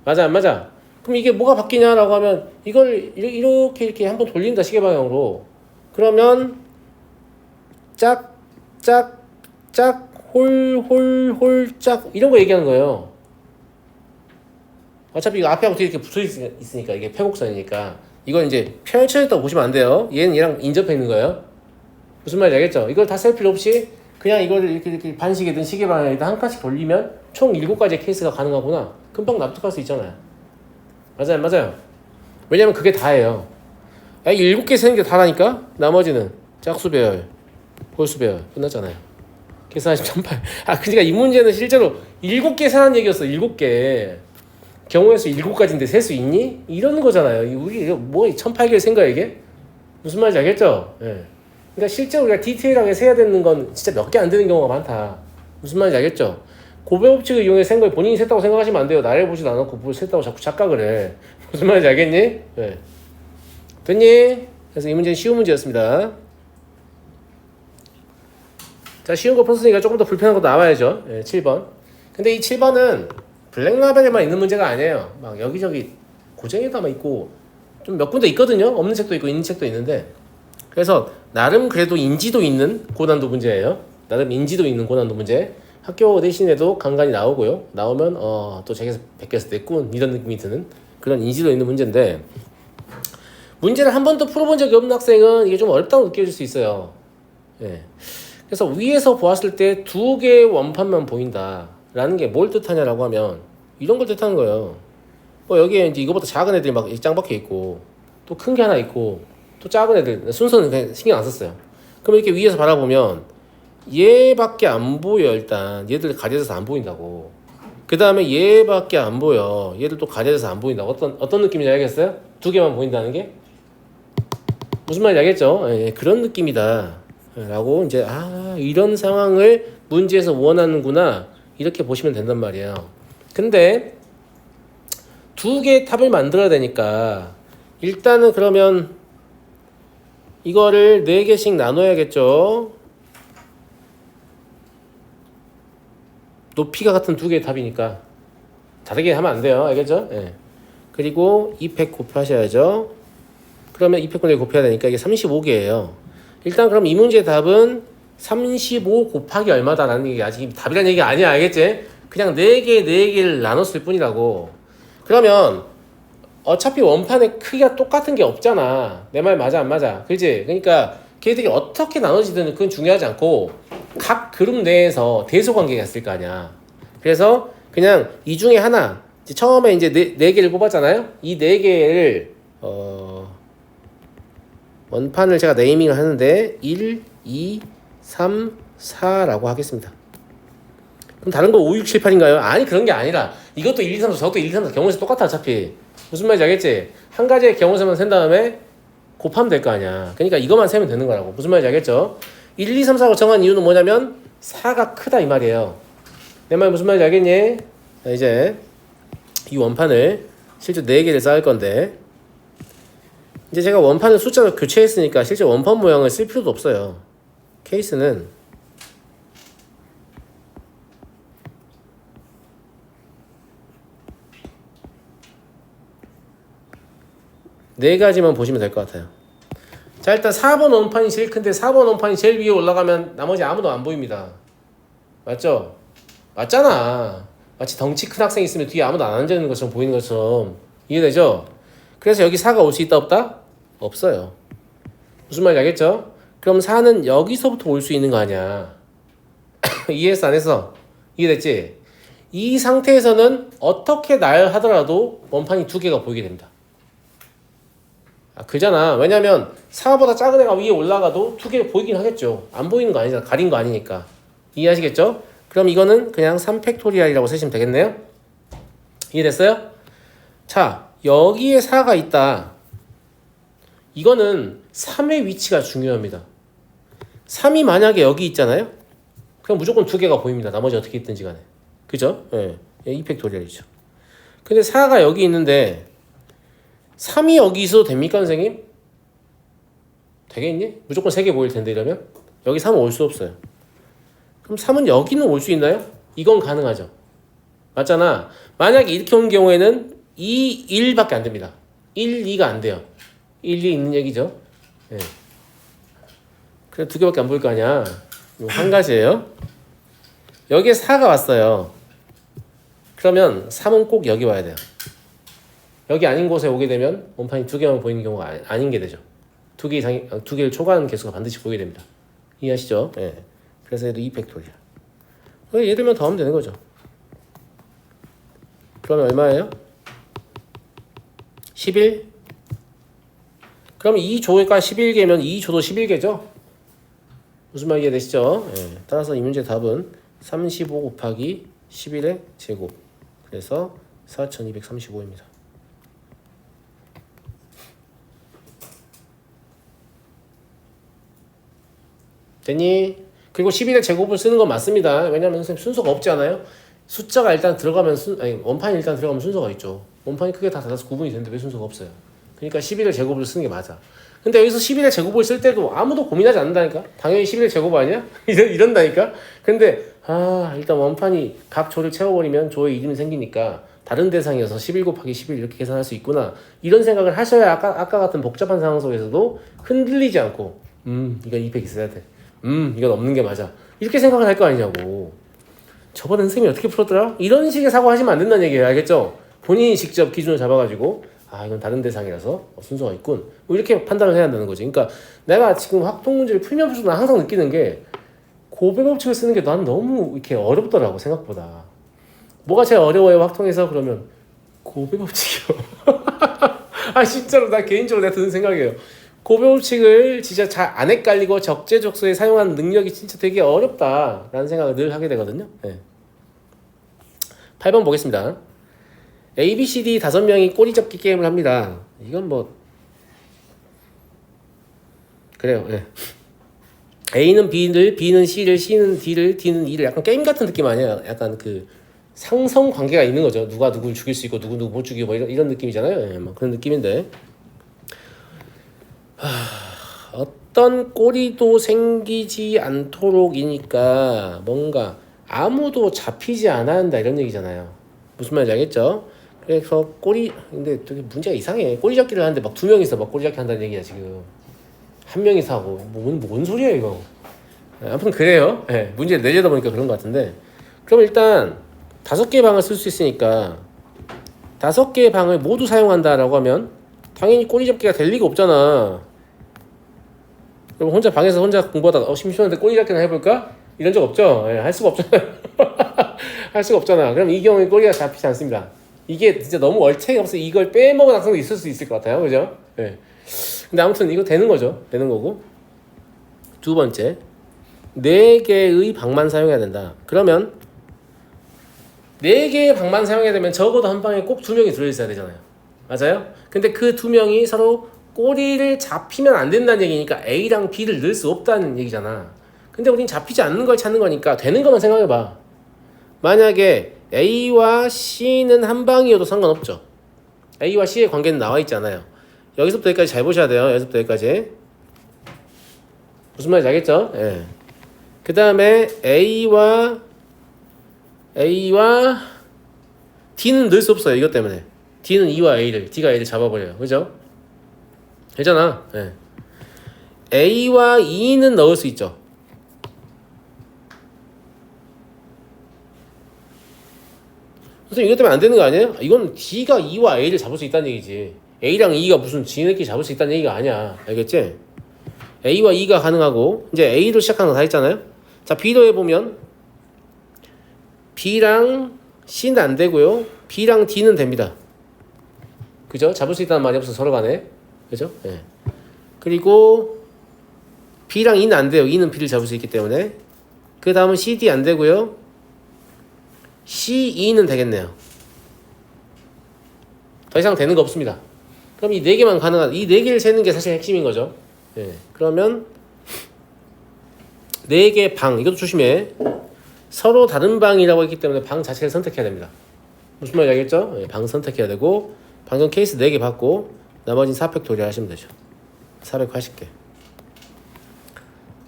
맞아, 안 맞아? 그럼 이게 뭐가 바뀌냐라고 하면 이걸 이렇게 한번 돌린다, 시계 방향으로. 그러면 짝, 짝, 짝, 홀, 홀, 홀, 짝 이런 거 얘기하는 거예요. 어차피 이거 앞에하고 뒤에 이렇게 붙어 있으니까 이게 폐곡선이니까 이건 이제 펼쳐졌다고 보시면 안 돼요. 얘는 얘랑 인접해 있는 거예요. 무슨 말인지 알겠죠? 이걸 다 셀 필요 없이 그냥 이거를 이렇게 반시계든 시계 방향이든 한 칸씩 돌리면 총 7가지의 케이스가 가능하구나. 금방 납득할 수 있잖아요. 맞아요, 맞아요. 왜냐면 그게 다예요. 7개 세는 게 다라니까. 나머지는 짝수 배열, 홀수 배열 끝났잖아요. 계산하시면 1008. 그러니까 이 문제는 실제로 7개 세라는 얘기였어. 7개. 경우의 수 7가지인데 셀 수 있니? 이러는 거잖아요. 우리 이거 뭐 1008개를 센 거야 이게? 무슨 말인지 알겠죠? 예. 그러니까 실제 우리가 디테일하게 세야 되는 건 진짜 몇 개 안 되는 경우가 많다. 무슨 말인지 알겠죠? 고배 법칙을 이용해 센 걸 본인이 셌다고 생각하시면 안 돼요. 나를 보지도 않았고 뭘 셌다고 자꾸 착각을 해. 무슨 말인지 알겠니? 예. 됐니? 그래서 이 문제는 쉬운 문제였습니다. 자, 쉬운 거 풀었으니까 조금 더 불편한 거 나와야죠. 예, 7번. 근데 이 7번은 블랙라벨에만 있는 문제가 아니에요. 막 여기저기 고쟁이에다만 있고 좀 몇 군데 있거든요. 없는 책도 있고 있는 책도 있는데, 그래서 나름 그래도 인지도 있는 고난도 문제예요. 나름 인지도 있는 고난도 문제. 학교 내신에도 간간히 나오고요. 나오면 또 책에서 베꼈을 때 꾼 이런 느낌이 드는 그런 인지도 있는 문제인데, 문제를 한 번도 풀어본 적이 없는 학생은 이게 좀 어렵다고 느껴질 수 있어요. 예. 그래서 위에서 보았을 때 두 개의 원판만 보인다 라는 게 뭘 뜻하냐라고 하면 이런 걸 뜻하는 거예요. 뭐 여기에 이제 이거보다 작은 애들이 막 짱 박혀 있고, 또 큰 게 하나 있고, 또 작은 애들, 순서는 그냥 신경 안 썼어요. 그럼 이렇게 위에서 바라보면 얘밖에 안 보여. 일단 얘들 가려져서 안 보인다고. 그 다음에 얘밖에 안 보여. 얘들 또 가려져서 안 보인다고. 어떤 느낌인지 알겠어요? 두 개만 보인다는 게 무슨 말인지 알겠죠? 예, 그런 느낌이다 라고 이제 이런 상황을 문제에서 원하는구나 이렇게 보시면 된단 말이에요. 근데 두 개의 탑을 만들어야 되니까 일단은 그러면 이거를 4개씩 나눠야겠죠. 높이가 같은 두 개의 탑이니까 다르게 하면 안 돼요. 알겠죠? 예. 그리고 2팩 곱하셔야죠. 그러면 2팩분의 곱해야 되니까 이게 35개예요. 일단 그럼 이 문제의 답은 35 곱하기 얼마다라는 게 아직 답이라는 얘기가 아니야. 알겠지? 그냥 4개를 나눴을 뿐이라고. 그러면 어차피 원판의 크기가 똑같은 게 없잖아. 내 말 맞아 안 맞아? 그렇지? 그러니까 걔들이 어떻게 나눠지든 그건 중요하지 않고 각 그룹 내에서 대소관계가 있을 거 아니야. 그래서 그냥 이 중에 하나, 처음에 이제 네 개를 뽑았잖아요. 이 4개를 원판을 제가 네이밍을 하는데 1, 2, 3, 4라고 하겠습니다. 그럼 다른 거 5, 6, 7, 8인가요? 아니, 그런 게 아니라 이것도 1, 2, 3, 4, 저것도 1, 2, 3, 4 경우에서 똑같아. 어차피 무슨 말인지 알겠지? 한 가지의 경우에서만 센 다음에 곱하면 될 거 아니야. 그러니까 이것만 세면 되는 거라고. 무슨 말인지 알겠죠? 1, 2, 3, 4고 정한 이유는 뭐냐면 4가 크다 이 말이에요. 내 말 무슨 말인지 알겠니? 자, 이제 이 원판을 실제 4개를 쌓을 건데, 이제 제가 원판을 숫자로 교체했으니까 실제 원판 모양을 쓸 필요도 없어요. 케이스는 네 가지만 보시면 될 것 같아요. 자, 일단 4번 원판이 제일 큰데 4번 원판이 제일 위에 올라가면 나머지 아무도 안 보입니다. 맞죠? 맞잖아. 마치 덩치 큰 학생이 있으면 뒤에 아무도 안 앉아있는 것처럼 보이는 것처럼. 이해되죠? 그래서 여기 4가 올 수 있다 없다? 없어요. 무슨 말인지 알겠죠? 그럼 4는 여기서부터 올 수 있는 거 아니야. 이해했어 안 했어? 이해됐지? 이 상태에서는 어떻게 나열하더라도 원판이 2개가 보이게 됩니다. 그잖아. 왜냐면 4보다 작은 애가 위에 올라가도 2개 보이긴 하겠죠. 안 보이는 거 아니잖아. 가린 거 아니니까. 이해하시겠죠? 그럼 이거는 그냥 3팩토리얼이라고 쓰시면 되겠네요. 이해됐어요? 자, 여기에 4가 있다. 이거는 3의 위치가 중요합니다. 3이 만약에 여기 있잖아요. 그럼 무조건 2개가 보입니다. 나머지 어떻게 있든지 간에. 그죠? 예. 2팩토리얼이죠. 근데 4가 여기 있는데 3이 여기 있어도 됩니까, 선생님? 되겠니? 무조건 3개 보일 텐데 이러면? 여기 3은 올 수 없어요. 그럼 3은 여기는 올 수 있나요? 이건 가능하죠. 맞잖아. 만약에 이렇게 온 경우에는 2, 1밖에 안 됩니다. 1, 2가 안 돼요. 1, 2 있는 얘기죠. 예. 그래 2개밖에 안 보일 거 아니야. 한 가지예요. 여기에 4가 왔어요. 그러면 3은 꼭 여기 와야 돼요. 여기 아닌 곳에 오게 되면 원판이 2개만 보이는 경우가 아닌 게 되죠. 2개 이상이, 2개를 초과하는 개수가 반드시 보이게 됩니다. 이해하시죠? 예. 그래서 얘도 2팩토리얼. 얘들만 더하면 되는 거죠. 그러면 얼마예요? 11? 그럼 2조가 11개면 2조도 11개죠? 무슨 말 이해되시죠? 예. 따라서 이 문제 답은 35 곱하기 11의 제곱. 그래서 4235입니다. 됐니? 그리고 11의 제곱을 쓰는 건 맞습니다. 왜냐면 선생님 순서가 없지 않아요? 숫자가 일단 들어가면 원판이 일단 들어가면 순서가 있죠. 원판이 크게 다 닫아서 구분이 되는데 왜 순서가 없어요? 그러니까 11의 제곱을 쓰는 게 맞아. 근데 여기서 11의 제곱을 쓸 때도 아무도 고민하지 않는다니까? 당연히 11의 제곱 아니야? 이런다니까? 근데 일단 원판이 각 조를 채워버리면 조의 이름이 생기니까 다른 대상이어서 11 곱하기 11 이렇게 계산할 수 있구나, 이런 생각을 하셔야 아까 같은 복잡한 상황 속에서도 흔들리지 않고 이건 200 있어야 돼, 이건 없는 게 맞아, 이렇게 생각을 할 거 아니냐고. 저번에 선생님이 어떻게 풀었더라? 이런 식의 사고 하시면 안 된다는 얘기예요. 알겠죠? 본인이 직접 기준을 잡아가지고 이건 다른 대상이라서 순서가 있군, 뭐 이렇게 판단을 해야 한다는 거지. 그러니까 내가 지금 확통 문제를 풀면서 난 항상 느끼는 게 고배 법칙을 쓰는 게 난 너무 이렇게 어렵더라고. 생각보다 뭐가 제일 어려워요 확통에서? 그러면 고배 법칙이요. 진짜로 나 개인적으로 내가 드는 생각이에요. 고배 법칙을 진짜 잘 안 헷갈리고 적재적소에 사용하는 능력이 진짜 되게 어렵다라는 생각을 늘 하게 되거든요. 네. 8번 보겠습니다. A, B, C, D 5명이 꼬리잡기 게임을 합니다. 이건 뭐 그래요. 네. A는 B를, B는 C를, C는 D를, D는 E를, 약간 게임 같은 느낌 아니에요? 약간 그 상성 관계가 있는 거죠. 누가 누구를 죽일 수 있고 누구 못 죽이고 뭐 이런 느낌이잖아요. 네, 뭐 그런 느낌인데 어떤 꼬리도 생기지 않도록이니까 뭔가 아무도 잡히지 않아야 한다 이런 얘기잖아요. 무슨 말인지 알겠죠? 그래서 근데 되게 문제가 이상해. 꼬리 잡기를 하는데 막 2명이서 막 꼬리 잡기 한다는 얘기야 지금. 한 명이서 하고 뭔 소리야 이거. 아무튼 그래요. 네, 문제를 내려다 보니까 그런 것 같은데, 그럼 일단 5개의 방을 쓸 수 있으니까 5개의 방을 모두 사용한다라고 하면 당연히 꼬리 잡기가 될 리가 없잖아. 그럼 혼자 방에서 혼자 공부하다가 심심한데 꼬리 잡기나 해볼까? 이런 적 없죠? 네, 할 수가 없잖아요. 할 수가 없잖아. 그럼 이 경우에 꼬리가 잡히지 않습니다. 이게 진짜 너무 얼탱이 없어. 이걸 빼먹은 학생도 있을 수 있을 것 같아요. 그죠? 네. 근데 아무튼 이거 되는 거죠. 되는 거고. 두 번째, 4개의 방만 사용해야 된다. 그러면 4개의 방만 사용해야 되면 적어도 한 방에 꼭 2명이 들어있어야 되잖아요. 맞아요? 근데 그 2명이 서로 꼬리를 잡히면 안 된다는 얘기니까 A랑 B를 넣을 수 없다는 얘기잖아. 근데 우린 잡히지 않는 걸 찾는 거니까 되는 것만 생각해봐. 만약에 A와 C는 한 방이어도 상관없죠. A와 C의 관계는 나와 있잖아요. 여기서부터 여기까지 잘 보셔야 돼요. 여기서부터 여기까지. 무슨 말인지 알겠죠? 예. 그 다음에 A와 D는 넣을 수 없어요. 이것 때문에. D는 E와 A를, D가 A를 잡아버려요. 그죠? 되잖아. 예. A와 E는 넣을 수 있죠. 선생님 이것 때문에 안 되는 거 아니에요? 이건 D가 E와 A를 잡을 수 있다는 얘기지. A랑 E가 무슨 지네끼리 잡을 수 있다는 얘기가 아니야. 알겠지? A와 E가 가능하고, 이제 A로 시작하는 거 다 했잖아요. 자, B로 해보면 B랑 C는 안 되고요. B랑 D는 됩니다. 그죠? 잡을 수 있다는 말이 없어 서로 간에. 그죠? 예. 그리고 B랑 E는 안 돼요. E는 B를 잡을 수 있기 때문에. 그 다음은 C, D 안 되고요. C, E는 되겠네요. 더 이상 되는 거 없습니다. 그럼 이 4개만 가능한, 이 4개를 세는 게 사실 핵심인 거죠. 예. 그러면 4개 방, 이것도 조심해. 서로 다른 방이라고 했기 때문에 방 자체를 선택해야 됩니다. 무슨 말인지 알겠죠? 예, 방 선택해야 되고, 방금 케이스 4개 받고 나머지는 4팩토리얼 하시면 되죠. 480개.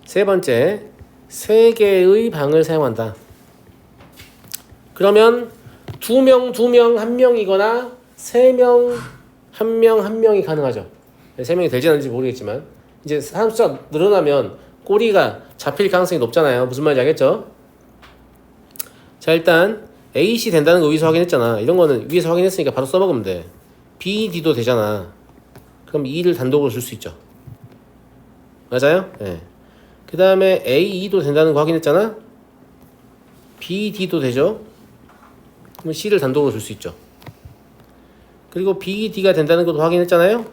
세 번째, 3개의 방을 사용한다. 그러면 2명, 1명이거나 3명, 1명이 가능하죠. 3명이 될지 안 될지 모르겠지만, 이제 사람 숫자가 늘어나면 꼬리가 잡힐 가능성이 높잖아요. 무슨 말인지 알겠죠? 자, 일단 A, C 된다는 거 위에서 확인했잖아. 이런 거는 위에서 확인했으니까 바로 써먹으면 돼. B, D도 되잖아. 그럼 E를 단독으로 줄 수 있죠. 맞아요? 네. 그 다음에 A, E도 된다는 거 확인했잖아. B, D도 되죠. 그럼 C를 단독으로 줄 수 있죠. 그리고 B, D가 된다는 것도 확인했잖아요.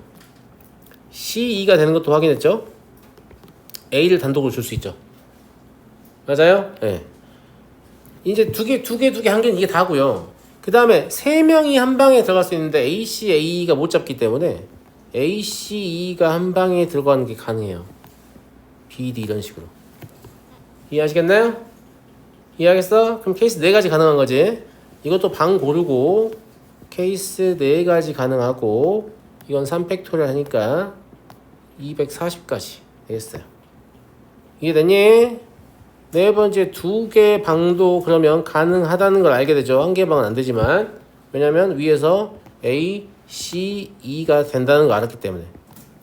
C, E가 되는 것도 확인했죠. A를 단독으로 줄 수 있죠. 맞아요? 네. 이제 두 개, 한 개는 이게 다고요. 그 다음에 3명이 한 방에 들어갈 수 있는데 AC, AE가 못 잡기 때문에 AC, E가 한 방에 들어가는 게 가능해요. BD 이런 식으로. 이해하시겠나요? 이해하겠어? 그럼 케이스 4가지 가능한 거지. 이것도 방 고르고 케이스 4가지 가능하고 이건 3팩토리얼 하니까 240까지 되겠어요. 이해됐니? 네 번째 2개 방도 그러면 가능하다는 걸 알게 되죠. 1개 방은 안 되지만 왜냐면 위에서 A, C, E가 된다는 걸 알았기 때문에.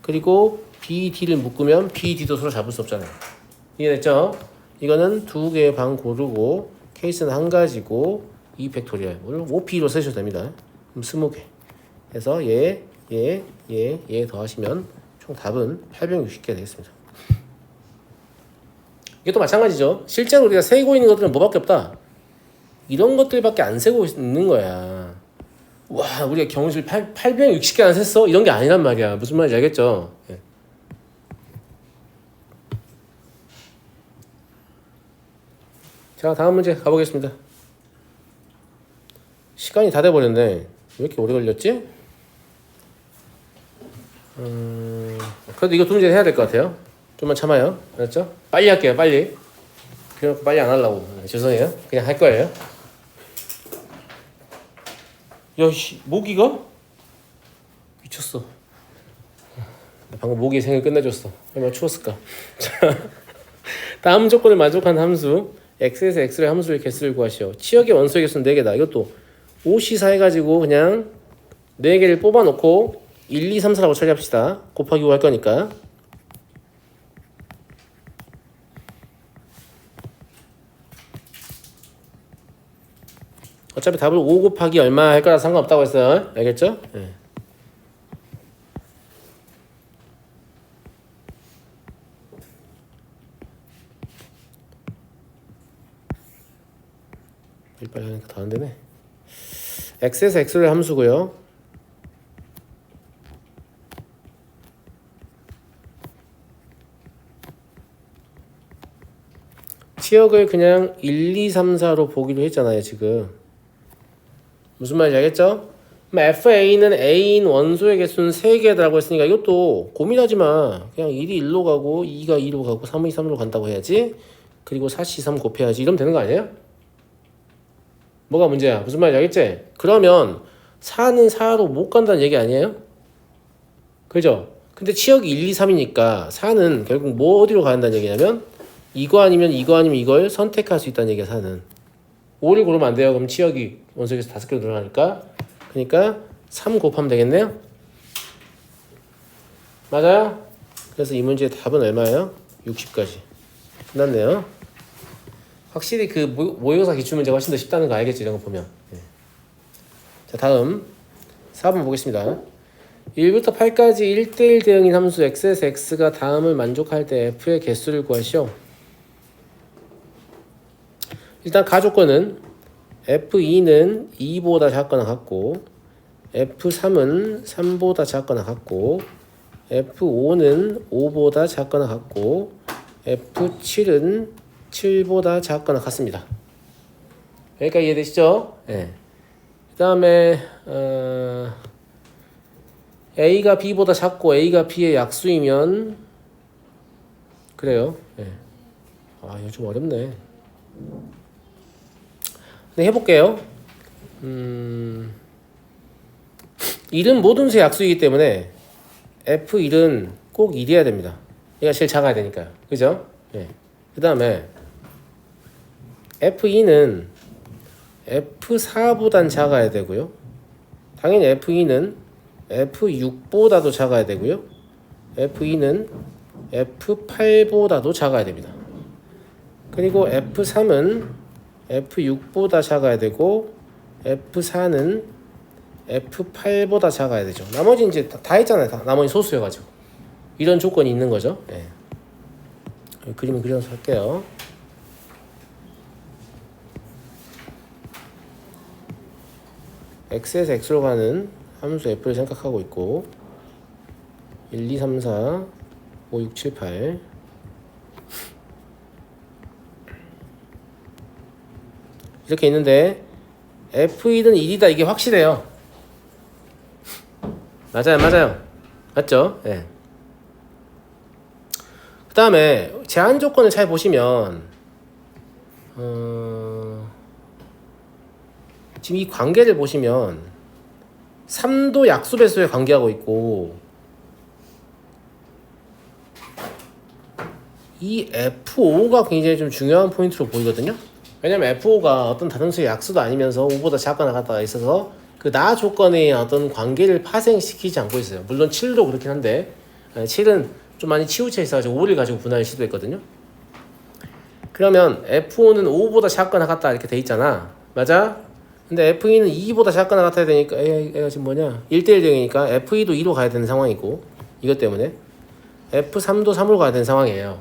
그리고 B, D를 묶으면 B, D도 서로 잡을 수 없잖아요. 이해됐죠? 이거는 2개의 방 고르고 케이스는 1가지고 2팩토리얼 5P로 쓰셔도 됩니다. 그럼 20개 해서 얘 더하시면 총 답은 860개 되겠습니다. 이것도 마찬가지죠. 실제로 우리가 세고 있는 것들은 뭐밖에 없다. 이런 것들밖에 안 세고 있는 거야. 와, 우리가 경우실 860개 안 셌어? 이런 게 아니란 말이야. 무슨 말인지 알겠죠? 예. 자, 다음 문제 가보겠습니다. 시간이 다 돼버렸네. 왜 이렇게 오래 걸렸지? 그래도 이거 두 문제 해야 될 것 같아요. 좀만 참아요. 알았죠? 빨리 할게요. 빨리. 그래놓고 빨리 안 하려고. 죄송해요. 그냥 할 거예요. 야, 씨, 모기가? 미쳤어. 방금 모기 생일 끝내줬어. 얼마나 추웠을까? 다음 조건을 만족한 함수 x에서 x의 함수의 개수를 구하시오. 치역의 원소의 개수는 4개다. 이것도 5C4 해가지고 그냥 4개를 뽑아놓고 1, 2, 3, 4라고 처리합시다. 곱하기 5 할 거니까. 어차피 답을 5 곱하기 얼마 할 거라 상관없다고 했어요. 알겠죠? 네. 빨리 하니까 더 안 되네. x에서 x를 함수고요. 치역을 그냥 1, 2, 3, 4로 보기로 했잖아요, 지금. 무슨 말인지 알겠죠? FA는 A인 원소의 개수는 3개라고 했으니까 이것도 고민하지 마. 그냥 1이 1로 가고 2가 2로 가고 3이 3로 간다고 해야지. 그리고 4C 3 곱해야지. 이러면 되는 거 아니에요? 뭐가 문제야? 무슨 말인지 알겠지? 그러면 4는 4로 못 간다는 얘기 아니에요? 그죠? 근데 치역이 1, 2, 3이니까 4는 결국 뭐 어디로 간다는 얘기냐면 이거 아니면 이걸 선택할 수 있다는 얘기야. 4는 5를 고르면 안 돼요. 그럼 치역이 원소에서 5개로 늘어나니까 그러니까 3 곱하면 되겠네요. 맞아요? 그래서 이 문제의 답은 얼마예요? 60까지 끝났네요. 확실히 그 모의고사 기출문제가 훨씬 더 쉽다는 거 알겠지? 이런 거 보면. 네. 자, 다음 4번 보겠습니다. 1부터 8까지 1대1 대응인 함수 x에서 x가 다음을 만족할 때 f의 개수를 구하시오. 일단 가조건은 f2는 2보다 작거나 같고 f3은 3보다 작거나 같고 f5는 5보다 작거나 같고 f7은 7보다 작거나 같습니다. 여기까지 이해되시죠? 네. 그 다음에 A가 B보다 작고 A가 B의 약수이면 그래요. 네. 아, 이거 좀 어렵네. 네, 해볼게요. 1은 모든 수의 약수이기 때문에 F1은 꼭 1이어야 됩니다. 얘가 제일 작아야 되니까요. 그죠? 네. 그 다음에 F2는 F4보단 작아야 되고요. 당연히 F2는 F6보다도 작아야 되고요. F2는 F8보다도 작아야 됩니다. 그리고 F3은 F6보다 작아야 되고 F4는 F8보다 작아야 되죠. 나머지 이제 다 했잖아요. 다 나머지 소수여가지고 이런 조건이 있는 거죠. 네. 그림을 그려서 할게요. x에서 x로 가는 함수 f를 생각하고 있고 1, 2, 3, 4, 5, 6, 7, 8 이렇게 있는데 F2는 1이다 이게 확실해요. 맞아요. 맞죠? 예. 그 다음에 제한 조건을 잘 보시면 지금 이 관계를 보시면 3도 약수 배수에 관계하고 있고 이 F5가 굉장히 좀 중요한 포인트로 보이거든요. 왜냐면 F5가 어떤 다등수의 약수도 아니면서 5보다 작거나 같다가 있어서 그 나 조건의 어떤 관계를 파생시키지 않고 있어요. 물론 7도 그렇긴 한데 7은 좀 많이 치우쳐 있어가지고 5를 가지고 분할을 시도했거든요. 그러면 F5는 5보다 작거나 같다 이렇게 돼 있잖아. 맞아? 근데 F2는 2보다 작거나 같아야 되니까 얘가 지금 뭐냐 1대1 대응이니까 F2도 2로 가야 되는 상황이고 이것 때문에 F3도 3으로 가야 되는 상황이에요.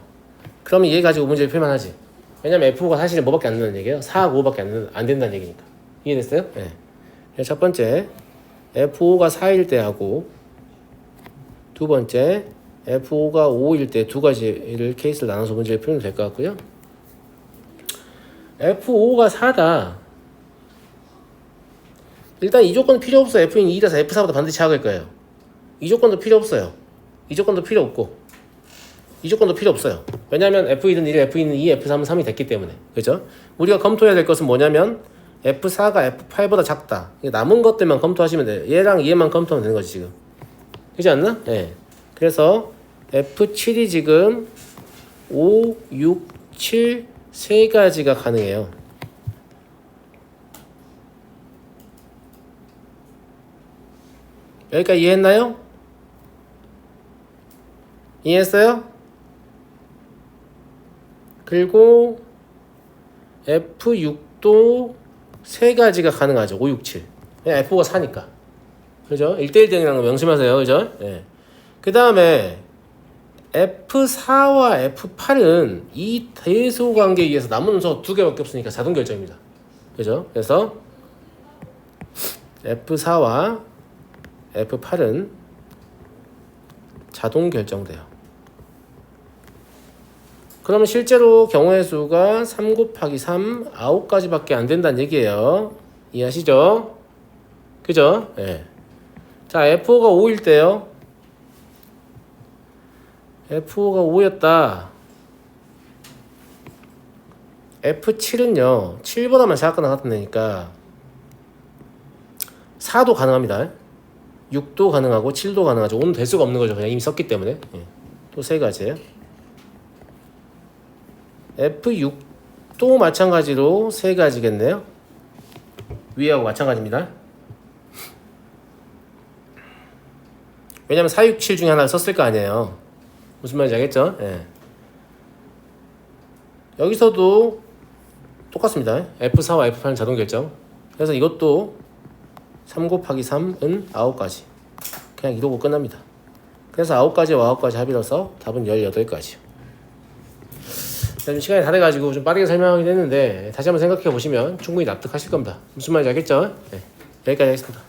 그러면 얘 가지고 문제를 풀만 하지. 왜냐면 F5가 사실은 뭐밖에 안 된다는 얘기예요. 4하고 5밖에 안 된다는 얘기니까. 이해됐어요? 네. 첫 번째 F5가 4일 때 하고 두 번째 F5가 5일 때 두 가지를 케이스를 나눠서 문제를 풀면 될 것 같고요. F5가 4다. 일단 이 조건 필요 없어요. F는 2라서 F4보다 반드시 작을 거예요. 이 조건도 필요 없어요. 이 조건도 필요 없고 이 조건도 필요 없어요. 왜냐하면 F2는 1, F2는 2, F3은 3이 됐기 때문에. 그죠? 우리가 검토해야 될 것은 뭐냐면 F4가 F8보다 작다. 남은 것들만 검토하시면 돼요. 얘랑 얘만 검토하면 되는 거지 지금. 그렇지 않나? 네. 그래서 F7이 지금 5, 6, 7 세 가지가 가능해요. 여기까지 이해했나요? 이해했어요? 그리고 F6도 세 가지가 가능하죠. 5, 6, 7. F5가 4니까. 그죠? 1대1 대응이라는 거 명심하세요. 그죠? 예. 그 다음에 F4와 F8은 이 대소 관계에 의해서 남은 수 두 개밖에 없으니까 자동 결정입니다. 그죠? 그래서 F4와 F8은 자동 결정돼요. 그러면 실제로 경우의 수가 3 곱하기 3, 9가지밖에 안 된다는 얘기예요. 이해하시죠? 그죠? 예. 자, F5가 5일 때요. F5가 5였다. F7은요, 7보다만 작거나 같다니까 4도 가능합니다. 6도 가능하고 7도 가능하죠. 5는 될 수가 없는 거죠. 그냥 이미 썼기 때문에. 예. 또 세 가지예요. F6도 마찬가지로 세 가지겠네요. 위하고 마찬가지입니다. 왜냐면 4, 6, 7 중에 하나를 썼을 거 아니에요. 무슨 말인지 알겠죠? 예. 여기서도 똑같습니다. F4와 F8은 자동 결정. 그래서 이것도 3 곱하기 3은 9가지. 그냥 이러고 끝납니다. 그래서 9가지와 9가지 합이라서 답은 18가지요. 좀 시간이 다 돼가지고 좀 빠르게 설명하긴 했는데 다시 한번 생각해 보시면 충분히 납득하실 겁니다. 무슨 말인지 알겠죠? 네. 여기까지 하겠습니다.